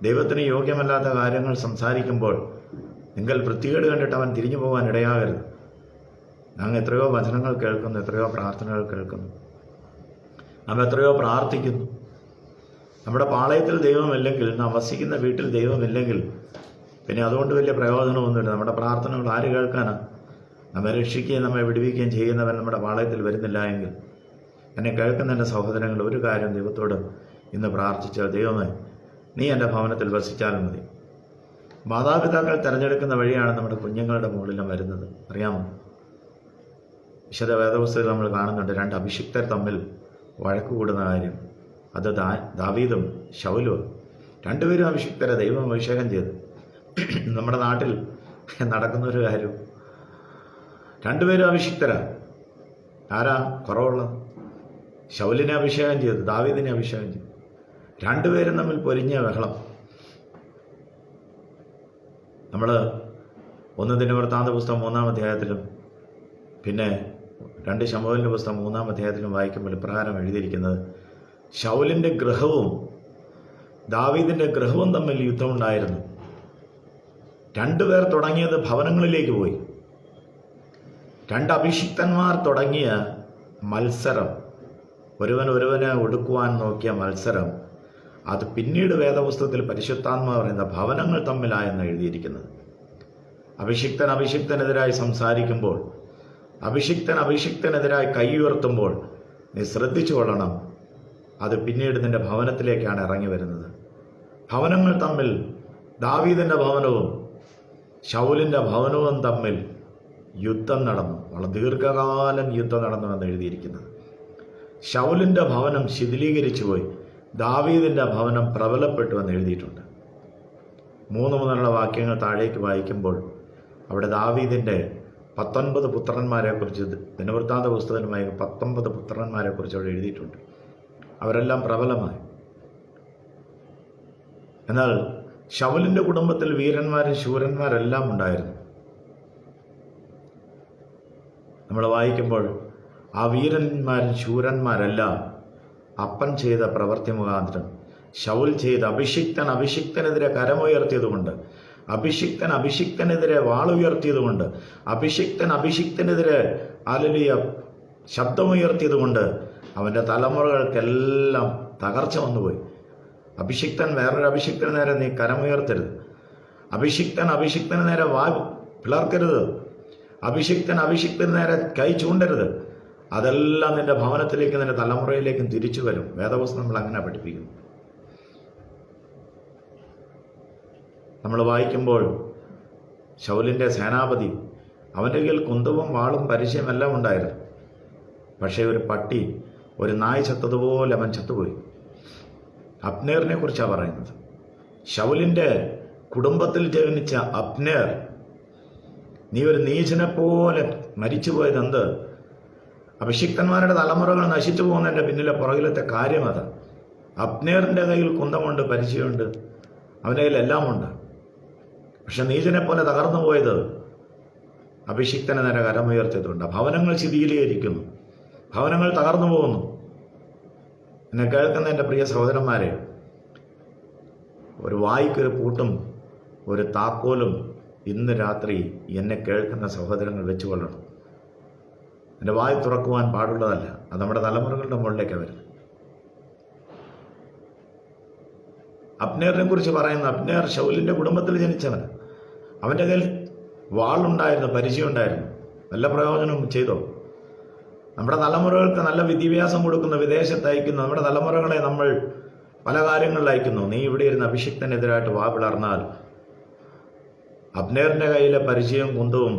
ദൈവത്തിന് യോഗ്യമല്ലാത്ത കാര്യങ്ങൾ സംസാരിക്കുമ്പോൾ നിങ്ങൾ വൃത്തികേട് കണ്ടിട്ട് അവൻ തിരിഞ്ഞു പോകാൻ ഇടയാകരുത്. നാം എത്രയോ വചനങ്ങൾ കേൾക്കുന്നു, എത്രയോ പ്രാർത്ഥനകൾ കേൾക്കുന്നു, നാം എത്രയോ പ്രാർത്ഥിക്കുന്നു. നമ്മുടെ പാളയത്തിൽ ദൈവമില്ലെങ്കിൽ, നാം വസിക്കുന്ന വീട്ടിൽ ദൈവമില്ലെങ്കിൽ പിന്നെ അതുകൊണ്ട് വലിയ പ്രയോജനമൊന്നുമില്ല. നമ്മുടെ പ്രാർത്ഥനകൾ ആര് കേൾക്കാനാണ്? നമ്മെ രക്ഷിക്കുകയും നമ്മെ വിടുവിക്കുകയും ചെയ്യുന്നവൻ നമ്മുടെ പാളയത്തിൽ വരുന്നില്ല എങ്കിൽ, എന്നെ കേൾക്കുന്ന എൻ്റെ സഹോദരങ്ങൾ, ഒരു കാര്യം ദൈവത്തോട് ഇന്ന് പ്രാർത്ഥിച്ചാൽ, ദൈവമേ നീ എൻ്റെ ഭവനത്തിൽ വസിച്ചാലും മതി. മാതാപിതാക്കൾ തിരഞ്ഞെടുക്കുന്ന വഴിയാണ് നമ്മുടെ കുഞ്ഞുങ്ങളുടെ മുകളിലും വരുന്നത്. അറിയാമോ? വിശുദ്ധ വേദപുസ്തകത്തിൽ നമ്മൾ കാണുന്നുണ്ട്, രണ്ട് അഭിഷിക്തർ തമ്മിൽ വഴക്ക് കൂടുന്ന കാര്യം. അത് ദാവീദും ശൗലും. രണ്ടുപേരും അഭിഷിക്തരെ ദൈവം അഭിഷേകം ചെയ്തു. നമ്മുടെ നാട്ടിൽ നടക്കുന്ന ഒരു കാര്യം, രണ്ടുപേരും അഭിഷിക്തരാ. ആരാ കുറവുള്ളത്? ശൗലിനെ അഭിഷേകം ചെയ്തു, ദാവീദിനെ അഭിഷേകം ചെയ്തു. രണ്ടുപേരും തമ്മിൽ പൊരിഞ്ഞ ബഹളം. നമ്മൾ 1 ദിനവൃത്താന്ത പുസ്തകം 3-ാം അധ്യായത്തിലും പിന്നെ 2 ശമൂവേലിൻ്റെ പുസ്തകം 3-ാം അധ്യായത്തിലും വായിക്കുമ്പോൾ ഇപ്രകാരം എഴുതിയിരിക്കുന്നത്, ശൗലിൻ്റെ ഗൃഹവും ദാവീദിൻ്റെ ഗൃഹവും തമ്മിൽ യുദ്ധമുണ്ടായിരുന്നു. രണ്ടുപേർ തുടങ്ങിയത് ഭവനങ്ങളിലേക്ക് പോയി. രണ്ട് അഭിഷിക്തന്മാർ തുടങ്ങിയ മത്സരം, ഒരുവനെ ഒടുക്കുവാൻ നോക്കിയ മത്സരം, അത് പിന്നീട് വേദപുസ്തകത്തിൽ പരിശുദ്ധാത്മാ പറയുന്ന ഭവനങ്ങൾ തമ്മിലായെന്ന് എഴുതിയിരിക്കുന്നത്. അഭിഷിക്തനെതിരായി സംസാരിക്കുമ്പോൾ, അഭിഷിക്തനെതിരായി കൈ ഉയർത്തുമ്പോൾ നീ ശ്രദ്ധിച്ചു കൊള്ളണം, അത് പിന്നീട് നിന്റെ ഭവനത്തിലേക്കാണ് ഇറങ്ങി വരുന്നത്. ഭവനങ്ങൾ തമ്മിൽ, ദാവീദിൻ്റെ ഭവനവും ശൗലിൻ്റെ ഭവനവും തമ്മിൽ യുദ്ധം നടന്നു. വളരെ ദീർഘകാലം യുദ്ധം നടന്നുവെന്ന് എഴുതിയിരിക്കുന്നത്. ശൗലിൻ്റെ ഭവനം ശിഥിലീകരിച്ചു പോയി, ദാവീദിൻ്റെ ഭവനം പ്രബലപ്പെട്ടു എന്ന് എഴുതിയിട്ടുണ്ട്. 3 മുതലുള്ള വാക്യങ്ങൾ താഴേക്ക് വായിക്കുമ്പോൾ അവിടെ ദാവീദിൻ്റെ 19 പുത്രന്മാരെക്കുറിച്ച്, ദിനവൃത്താന്ത പുസ്തകമായി 19 പുത്രന്മാരെക്കുറിച്ച് അവിടെ എഴുതിയിട്ടുണ്ട്. അവരെല്ലാം പ്രബലമായി. എന്നാൽ ശൗലിൻ്റെ കുടുംബത്തിൽ വീരന്മാരും ശൂരന്മാരെല്ലാം ഉണ്ടായിരുന്നു. നമ്മൾ വായിക്കുമ്പോൾ ആ വീരന്മാരും ശൂരന്മാരെല്ലാം അപ്പൻ ചെയ്ത പ്രവൃത്തി മുഖാന്തരം, ശൗൽ ചെയ്ത, അഭിഷിക്തനെതിരെ കരമുയർത്തിയതുകൊണ്ട്, അഭിഷിക്തനെതിരെ വാളുയർത്തിയതുകൊണ്ട്, അഭിഷിക്തനെതിരെ ഹല്ലേലൂയ ശബ്ദമുയർത്തിയതുകൊണ്ട് അവൻ്റെ തലമുറകൾക്കെല്ലാം തകർച്ച വന്നുപോയി. വേറൊരു അഭിഷിക്തന് നേരെ നീ കരമുയർത്തരുത്. അഭിഷിക്തന് നേരെ വാ പിളർക്കരുത്. അഭിഷിക്തന് നേരെ കൈ ചൂണ്ടരുത്. അതെല്ലാം നിന്റെ ഭവനത്തിലേക്കും നിന്റെ തലമുറയിലേക്കും തിരിച്ചു വരും. വേദപുസ്തകം നമ്മൾ അങ്ങനെ പഠിപ്പിക്കുന്നു. നമ്മൾ വായിക്കുമ്പോൾ ശൗലിൻ്റെ സേനാപതി, അവൻ്റെ കയ്യിൽ കുന്തവും വാളും പരിചയം എല്ലാം ഉണ്ടായിരുന്നു. പക്ഷേ ഒരു പട്ടി, ഒരു നായ ചത്തതുപോലെ അവൻ ചത്തുപോയി. അബ്നേറിനെ കുറിച്ചാണ് പറയുന്നത്. ശൗലിൻ്റെ കുടുംബത്തിൽ ജനിച്ച അബ്നേർ, നീ ഒരു നീചനെ പോലെ മരിച്ചു പോയത് എന്ത്? അഭിഷിക്തന്മാരുടെ തലമുറകൾ നശിച്ചു പോകുന്നതിൻ്റെ പിന്നിലെ പുറകിലത്തെ കാര്യം അത്. അബ്നേറിൻ്റെ കയ്യിൽ കുന്തമുണ്ട്, പരിചയമുണ്ട്, അവൻ്റെ കയ്യിൽ എല്ലാം ഉണ്ട്. പക്ഷെ നീചനെ പോലെ തകർന്നു പോയത് അഭിഷിക്തന് നേരെ കരമുയർത്തിയിട്ടുണ്ട്. ഭവനങ്ങൾ ശിഥിലീകരിക്കുന്നു, ഭവനങ്ങൾ തകർന്നു പോകുന്നു. എന്നെ കേൾക്കുന്ന എൻ്റെ പ്രിയ സഹോദരന്മാരെ, ഒരു വായ്ക്കൊരു പൂട്ടും ഒരു താക്കോലും ഇന്ന് രാത്രി എന്നെ കേൾക്കുന്ന സഹോദരങ്ങൾ വെച്ചുകൊള്ളണം. എൻ്റെ വായ് തുറക്കുവാൻ പാടുള്ളതല്ല. അത് നമ്മുടെ തലമുറകളുടെ മുകളിലേക്ക് വരുന്നത്. അബ്നേറിനെ കുറിച്ച് പറയുന്ന, അബ്നേർ ശൗലിൻ്റെ കുടുംബത്തിൽ ജനിച്ചവൻ. അവൻ്റെ കയ്യിൽ വാളുണ്ടായിരുന്നു, പരിചയമുണ്ടായിരുന്നു. നല്ല പ്രയോജനം ചെയ്തോ? നമ്മുടെ തലമുറകൾക്ക് നല്ല വിദ്യാഭ്യാസം കൊടുക്കുന്ന, വിദേശത്ത് അയക്കുന്നു. നമ്മുടെ തലമുറകളെ നമ്മൾ പല കാര്യങ്ങളിൽ അയക്കുന്നു. നീ ഇവിടെ ഇരുന്ന് അഭിഷിക്തനെതിരായിട്ട് വാ പിളർന്നാൽ അബ്നേറിൻ്റെ കയ്യിലെ പരിചയവും കുന്തവും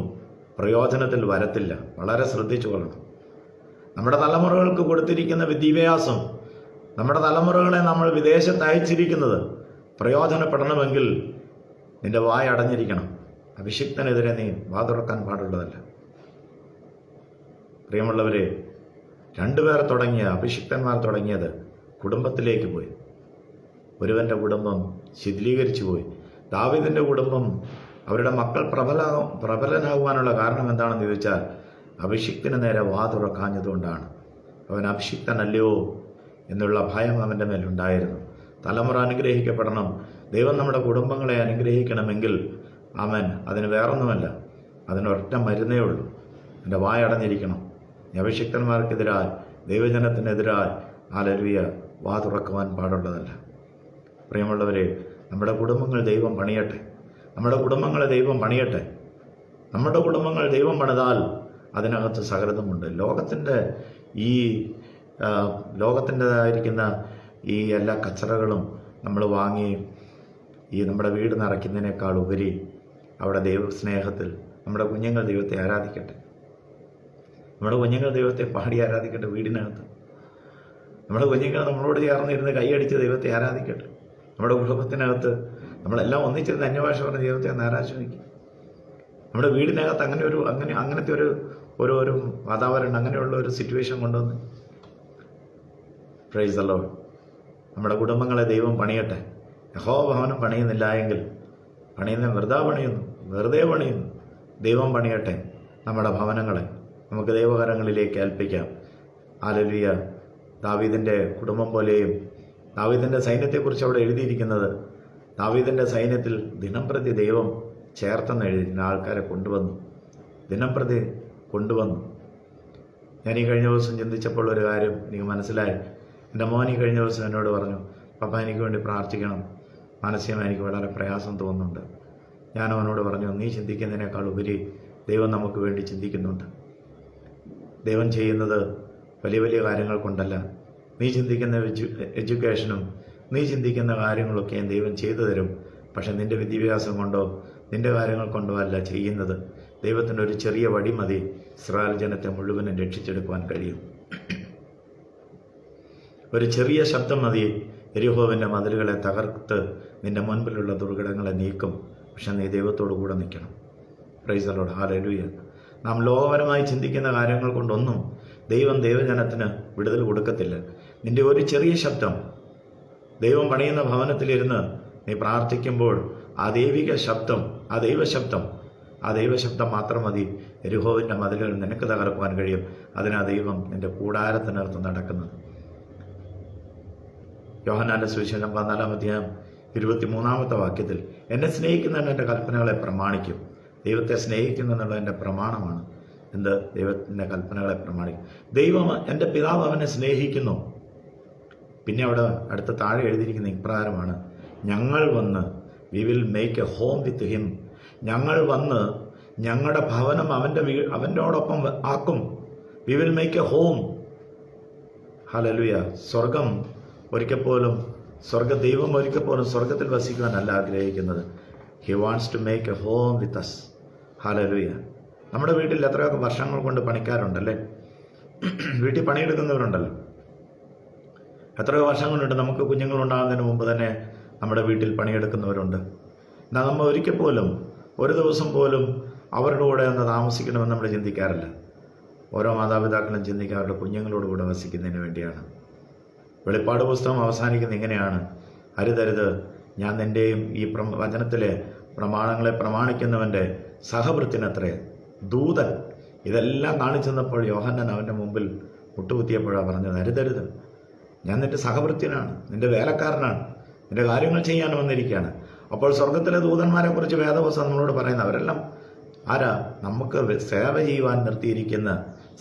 പ്രയോജനത്തിൽ വരത്തില്ല. വളരെ ശ്രദ്ധിച്ചു കൊള്ളണം. നമ്മുടെ തലമുറകൾക്ക് കൊടുത്തിരിക്കുന്ന വിദ്യാഭ്യാസം, നമ്മുടെ തലമുറകളെ നമ്മൾ വിദേശത്ത് അയച്ചിരിക്കുന്നത് പ്രയോജനപ്പെടണമെങ്കിൽ നിന്റെ വായ അടഞ്ഞിരിക്കണം. അഭിഷിക്തനെതിരെ നീ വാ തുറക്കാൻ പാടുള്ളതല്ല. പ്രിയമുള്ളവരെ, രണ്ടുപേർ തുടങ്ങിയ, അഭിഷിക്തന്മാർ തുടങ്ങിയത് കുടുംബത്തിലേക്ക് പോയി. ഒരുവൻ്റെ കുടുംബം ശിഥിലീകരിച്ചു പോയി. ദാവീദിൻ്റെ കുടുംബം, അവരുടെ മക്കൾ പ്രബലനാകുവാനുള്ള കാരണം എന്താണെന്ന് ചോദിച്ചാൽ അഭിഷിക്തന് നേരെ വാ തുറക്കാഞ്ഞതുകൊണ്ടാണ്. അവൻ അഭിഷിക്തനല്ലയോ എന്നുള്ള ഭയം അവൻ്റെ മേലുണ്ടായിരുന്നു. തലമുറ അനുഗ്രഹിക്കപ്പെടണം, ദൈവം നമ്മുടെ കുടുംബങ്ങളെ അനുഗ്രഹിക്കണമെങ്കിൽ അവൻ അതിന് വേറൊന്നുമല്ല, അതിനൊരൊറ്റ മരുന്നേ ഉള്ളൂ. എൻ്റെ വായ അടഞ്ഞിരിക്കണം. അഭിഷിക്തന്മാർക്കെതിരായി, ദൈവജനത്തിനെതിരായി ഹല്ലേലൂയ വാ തുറക്കുവാൻ പാടുള്ളതല്ല. പ്രിയമുള്ളവരെ, നമ്മുടെ കുടുംബങ്ങൾ ദൈവം പണിയട്ടെ. നമ്മുടെ കുടുംബങ്ങളെ ദൈവം പണിയട്ടെ. നമ്മുടെ കുടുംബങ്ങൾ ദൈവം പണിതാൽ അതിനകത്ത് സകലതുമുണ്ട്. ലോകത്തിൻ്റെതായിരിക്കുന്ന ഈ എല്ലാ കച്ചറകളും നമ്മൾ വാങ്ങി ഈ നമ്മുടെ വീട് നിറയ്ക്കുന്നതിനേക്കാൾ ഉപരി അവിടെ ദൈവസ്നേഹത്തിൽ നമ്മുടെ കുഞ്ഞുങ്ങൾ ദൈവത്തെ ആരാധിക്കട്ടെ. നമ്മുടെ കുഞ്ഞുങ്ങൾ ദൈവത്തെ പാടി ആരാധിക്കട്ടെ. വീടിനകത്ത് നമ്മുടെ കുഞ്ഞുങ്ങൾ നമ്മളോട് ചേർന്നിരുന്ന് കൈയടിച്ച് ദൈവത്തെ ആരാധിക്കട്ടെ. നമ്മുടെ കുടുംബത്തിനകത്ത് നമ്മളെല്ലാം ഒന്നിച്ചിരുന്ന് അന്യഭാഷ പറഞ്ഞ് ദൈവത്തെ ഒന്ന് ആരാധിച്ചു നോക്കി. നമ്മുടെ വീടിനകത്ത് അങ്ങനത്തെ ഒരു വാതാവരണം, അങ്ങനെയുള്ള ഒരു സിറ്റുവേഷൻ കൊണ്ടുവന്ന് പ്രൈസ് ദി ലോർഡ്. നമ്മുടെ കുടുംബങ്ങളെ ദൈവം പണിയട്ടെ. യഹോവ ഭവനം പണിയുന്നില്ല എങ്കിൽ പണിയുന്ന വെറുതെ പണിയുന്നു. ദൈവം പണിയട്ടെ നമ്മുടെ ഭവനങ്ങളെ. നമുക്ക് ദൈവകരങ്ങളിലേക്ക് ഏൽപ്പിക്കാം. ഹല്ലേലൂയ. ദാവീദിൻ്റെ കുടുംബം പോലെയും ദാവീദിൻ്റെ സൈന്യത്തെക്കുറിച്ച് അവിടെ എഴുതിയിരിക്കുന്നത്, ദാവീദിൻ്റെ സൈന്യത്തിൽ ദിനംപ്രതി ദൈവം ചേർത്തെന്ന് എഴുതിയിരിക്കുന്ന ആൾക്കാരെ ദിനംപ്രതി കൊണ്ടുവന്നു. ഞാൻ ഈ കഴിഞ്ഞ ദിവസം ചിന്തിച്ചപ്പോൾ ഒരു കാര്യം എനിക്ക് മനസ്സിലായി. എൻ്റെ മോൻ ഈ കഴിഞ്ഞ ദിവസം എന്നോട് പറഞ്ഞു, പപ്പ എനിക്ക് വേണ്ടി പ്രാർത്ഥിക്കണം, മാനസികമായി എനിക്ക് വളരെ പ്രയാസം തോന്നുന്നുണ്ട്. ഞാൻ അവനോട് പറഞ്ഞു, നീ ചിന്തിക്കുന്നതിനേക്കാൾ ഉപരി ദൈവം നമുക്ക് വേണ്ടി ചിന്തിക്കുന്നുണ്ട്. ദൈവം ചെയ്യുന്നത് വലിയ വലിയ കാര്യങ്ങൾ കൊണ്ടല്ല. നീ ചിന്തിക്കുന്ന എഡ്യൂക്കേഷനും നീ ചിന്തിക്കുന്ന കാര്യങ്ങളൊക്കെയും ദൈവം ചെയ്തു തരും. പക്ഷെ നിൻ്റെ വിദ്യാഭ്യാസം കൊണ്ടോ നിൻ്റെ കാര്യങ്ങൾ കൊണ്ടോ അല്ല ചെയ്യുന്നത്. ദൈവത്തിൻ്റെ ഒരു ചെറിയ വടി മതി ഇസ്രായേൽ ജനത്തെ മുഴുവനും രക്ഷിച്ചെടുക്കുവാൻ കഴിയും. ഒരു ചെറിയ ശബ്ദം മതി യെരിഹോവിൻ്റെ മതിലുകളെ തകർത്ത് നിൻ്റെ മുൻപിലുള്ള ദുർഘടങ്ങളെ നീക്കും. പക്ഷെ നീ ദൈവത്തോടു കൂടെ നിൽക്കണം. Price the Lord. ഹല്ലേലൂയ. നാം ലോകപരമായി ചിന്തിക്കുന്ന കാര്യങ്ങൾ കൊണ്ടൊന്നും ദൈവം ദൈവജനത്തിന് വിടുതൽ കൊടുക്കത്തില്ല. നിൻ്റെ ഒരു ചെറിയ ശബ്ദം, ദൈവം പണിയുന്ന ഭവനത്തിലിരുന്ന് നീ പ്രാർത്ഥിക്കുമ്പോൾ ആ ദൈവിക ശബ്ദം, ആ ദൈവശബ്ദം മാത്രം മതി യെരിഹോവിൻ്റെ മതിലുകൾ നിനക്ക് തകർക്കുവാൻ കഴിയും. അതിനാ ദൈവം നിൻ്റെ കൂടാരത്തിനകത്ത് നടക്കുന്നത്. യോഹന്നാന്റെ സുവിശേഷം 14-ാം അധ്യായം 23-ാമത്തെ വാക്യത്തിൽ, എന്നെ സ്നേഹിക്കുന്നവൻ എൻ്റെ കൽപ്പനകളെ പ്രമാണിക്കും. ദൈവത്തെ സ്നേഹിക്കുന്നെന്നുള്ളത് എൻ്റെ പ്രമാണമാണ്. ദൈവത്തിൻ്റെ കൽപ്പനകളെ പ്രമാണിക്കും. ദൈവം, എൻ്റെ പിതാവ് അവനെ സ്നേഹിക്കുന്നു. പിന്നെ അവിടെ അടുത്ത താഴെ എഴുതിയിരിക്കുന്ന ഇപ്രകാരമാണ്, ഞങ്ങൾ വന്ന് we will make a home with him. ഞങ്ങൾ വന്ന് ഞങ്ങളുടെ ഭവനം അവൻ്റെയോടൊപ്പം ആക്കും. We will make a home. Hallelujah. ദൈവം ഒരിക്കൽ പോലും സ്വർഗത്തിൽ വസിക്കുവാനല്ല ആഗ്രഹിക്കുന്നത്. He wants to make a home with us. Hallelujah. നമ്മുടെ വീട്ടിൽ എത്രയൊക്കെ വർഷങ്ങൾ കൊണ്ട് പണിക്കാറുണ്ടല്ലേ, വീട്ടിൽ പണിയെടുക്കുന്നവരുണ്ടല്ലോ. എത്രയോ വർഷം കൊണ്ടുണ്ട്. നമുക്ക് കുഞ്ഞുങ്ങളുണ്ടാകുന്നതിന് മുമ്പ് തന്നെ നമ്മുടെ വീട്ടിൽ പണിയെടുക്കുന്നവരുണ്ട്. എന്നാൽ നമ്മൾ ഒരിക്കൽ പോലും ഒരു ദിവസം പോലും അവരുടെ കൂടെ ഒന്ന് താമസിക്കണമെന്ന് നമ്മൾ ചിന്തിക്കാറില്ല. ഓരോ മാതാപിതാക്കളും ചിന്തിക്കുക അവരുടെ കുഞ്ഞുങ്ങളോട് കൂടെ വസിക്കുന്നതിന് വേണ്ടിയാണ്. വെളിപ്പാട് പുസ്തകം അവസാനിക്കുന്ന ഇങ്ങനെയാണ്, അരുതരുത്, ഞാൻ നിൻ്റെയും ഈ വചനത്തിലെ പ്രമാണങ്ങളെ പ്രമാണിക്കുന്നവൻ്റെ സഹവൃത്തിനത്രേ ദൂതൻ ഇതെല്ലാം കാണിച്ചെന്നപ്പോൾ യോഹന്നാൻ അവൻ്റെ മുമ്പിൽ മുട്ടുകുത്തിയപ്പോഴാണ് പറഞ്ഞത്, അരുതരുത്, ഞാൻ നിൻ്റെ സഹവൃത്യനാണ്, നിൻ്റെ വേലക്കാരനാണ്, നിൻ്റെ കാര്യങ്ങൾ ചെയ്യാൻ വന്നിരിക്കുകയാണ്. അപ്പോൾ സ്വർഗത്തിലെ ദൂതന്മാരെ കുറിച്ച് വേദപുസ്തകം നമ്മളോട് പറയുന്നത് അവരെല്ലാം ആരാ? നമുക്ക് സേവ ചെയ്യുവാൻ നിർത്തിയിരിക്കുന്ന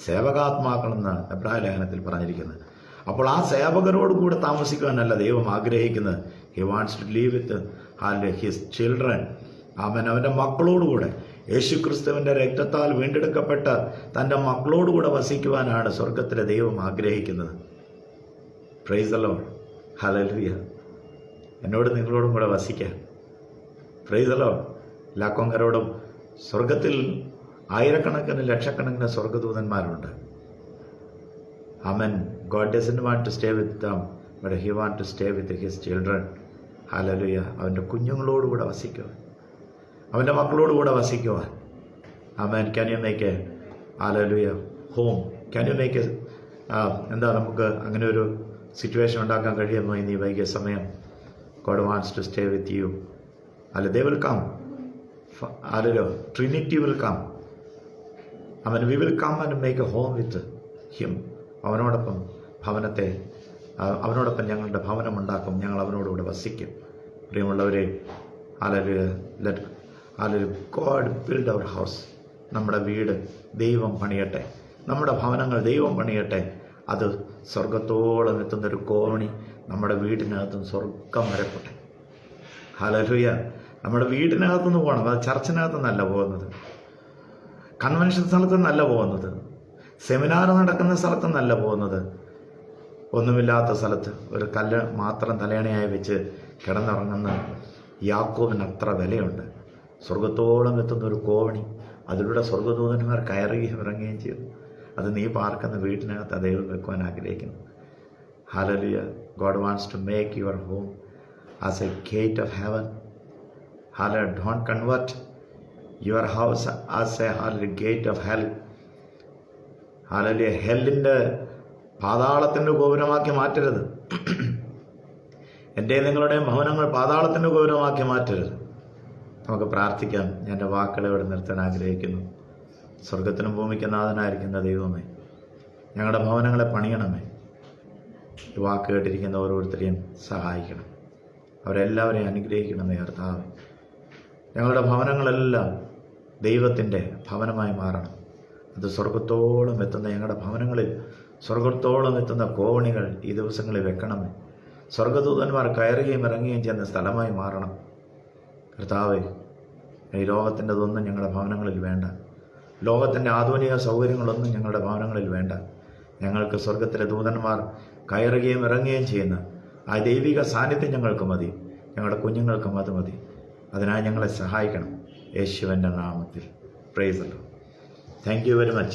സേവകാത്മാക്കളെന്ന് എബ്രായ ലേഖനത്തിൽ പറഞ്ഞിരിക്കുന്നത്. അപ്പോൾ ആ സേവകരോട് കൂടെ താമസിക്കുവാനല്ല ദൈവം ആഗ്രഹിക്കുന്നത്. He wants to live with his children. അവൻ്റെ മക്കളോടുകൂടെ, യേശുക്രിസ്തുവിൻ്റെ രക്തത്താൽ വീണ്ടെടുക്കപ്പെട്ട തൻ്റെ മക്കളോടുകൂടെ വസിക്കുവാനാണ് സ്വർഗത്തിലെ ദൈവം ആഗ്രഹിക്കുന്നത്. Price the Lord. ഹല്ലേലൂയ. എന്നോട് നിങ്ങളോടും കൂടെ വസിക്കാൻ. Price the Lord. ലാക്കോങ്കരോടും സ്വർഗത്തിൽ ആയിരക്കണക്കിന് ലക്ഷക്കണക്കിന് സ്വർഗദൂതന്മാരുണ്ട്. ആമേൻ. God doesn't want to stay with them, but he wants to stay with his children. ഹല്ലേലൂയ. അവൻ്റെ കുഞ്ഞുങ്ങളോടുകൂടെ വസിക്കുവാൻ, അവൻ്റെ മക്കളോടുകൂടെ വസിക്കുവാൻ. ആമേൻ. Can you make a hallelujah home? Can you make a എന്താ നമുക്ക് അങ്ങനെ ഒരു സിറ്റുവേഷൻ ഉണ്ടാക്കാൻ കഴിയുമോ ഇന്ന് ഈ വൈകിയ സമയം? God wants to stay with you. അല്ല, they will come. Hallelujah. Trinity will come. Amen. We will come and make a home with him. അവനോടൊപ്പം ഞങ്ങളുടെ ഭവനമുണ്ടാക്കും, ഞങ്ങൾ അവനോടുകൂടെ വസിക്കും. പ്രിയമുള്ളവരെ, hallelujah, God build our house. നമ്മുടെ വീട് ദൈവം പണിയട്ടെ, നമ്മുടെ ഭവനങ്ങൾ ദൈവം പണിയട്ടെ. അത് സ്വർഗത്തോളം എത്തുന്നൊരു കോണി നമ്മുടെ വീടിനകത്തും സ്വർഗം വരപ്പെട്ടെ. ഹല്ലേലൂയ. നമ്മുടെ വീടിനകത്തുനിന്ന് പോകണം. അത് ചർച്ചിനകത്തുനിന്നല്ല പോകുന്നത്, കൺവെൻഷൻ സ്ഥലത്തുനിന്നല്ല പോകുന്നത്, സെമിനാർ നടക്കുന്ന സ്ഥലത്തുനിന്നല്ല പോകുന്നത്. ഒന്നുമില്ലാത്ത സ്ഥലത്ത് ഒരു കല്ല് മാത്രം തലയണയായി വെച്ച് കിടന്നുറങ്ങുന്ന യാക്കോബിന് അത്ര വിലയുണ്ട്. സ്വർഗത്തോളം എത്തുന്ന ഒരു കോവണി, അതിലൂടെ സ്വർഗദൂതന്മാർ കയറുകയും ഇറങ്ങുകയും ചെയ്തു. അത് നീ പാർക്കുന്ന വീട്ടിനകത്ത് ദൈവം വെക്കുവാൻ ആഗ്രഹിക്കുന്നു. Hallelujah. God wants to make your home as a gate of heaven. Hallelujah. Don't convert your house as a gate of hell. ഹല്ലേലൂയ. ഹെല്ലിൻ്റെ പാതാളത്തിൻ്റെ ഗോപുരമാക്കി മാറ്റരുത്. എൻ്റെ നിങ്ങളുടെയും ഭവനങ്ങൾ പാതാളത്തിൻ്റെ ഗോപുരമാക്കി മാറ്റരുത്. നമുക്ക് പ്രാർത്ഥിക്കാം. ഞാൻ എൻ്റെ വാക്കുകളെ ഇവിടെ നിർത്താൻ ആഗ്രഹിക്കുന്നു. സ്വർഗത്തിനും ഭൂമിക്കും നാഥനായിരിക്കുന്ന ദൈവമേ, ഞങ്ങളുടെ ഭവനങ്ങളെ പണിയണമേ. ഈ വാക്ക് കേട്ടിരിക്കുന്ന ഓരോരുത്തരെയും സഹായിക്കണം. അവരെല്ലാവരെയും അനുഗ്രഹിക്കണമേ കർത്താവേ. ഞങ്ങളുടെ ഭവനങ്ങളെല്ലാം ദൈവത്തിൻ്റെ ഭവനമായി മാറണം. അത് സ്വർഗത്തോളം എത്തുന്ന ഞങ്ങളുടെ ഭവനങ്ങളിൽ സ്വർഗത്തോളം എത്തുന്ന കോവണികൾ ഈ ദിവസങ്ങളിൽ വെക്കണമേ. സ്വർഗദൂതന്മാർ കയറുകയും ഇറങ്ങുകയും ചെയ്യുന്ന സ്ഥലമായി മാറണം കർത്താവേ. ഈ ലോകത്തിൻ്റെതൊന്നും ഞങ്ങളുടെ ഭവനങ്ങളിൽ വേണ്ട. ലോകത്തിൻ്റെ ആധുനിക സൗകര്യങ്ങളൊന്നും ഞങ്ങളുടെ ഭവനങ്ങളിൽ വേണ്ട. ഞങ്ങൾക്ക് സ്വർഗത്തിലെ ദൂതന്മാർ കയറുകയും ഇറങ്ങുകയും ചെയ്യുന്ന ആ ദൈവിക സാന്നിധ്യം ഞങ്ങൾക്ക് മതി. ഞങ്ങളുടെ കുഞ്ഞുങ്ങൾക്കും അത് മതി. അതിനായി ഞങ്ങളെ സഹായിക്കണം യേശുവിൻ്റെ നാമത്തിൽ. Price the Lord. Thank you very much.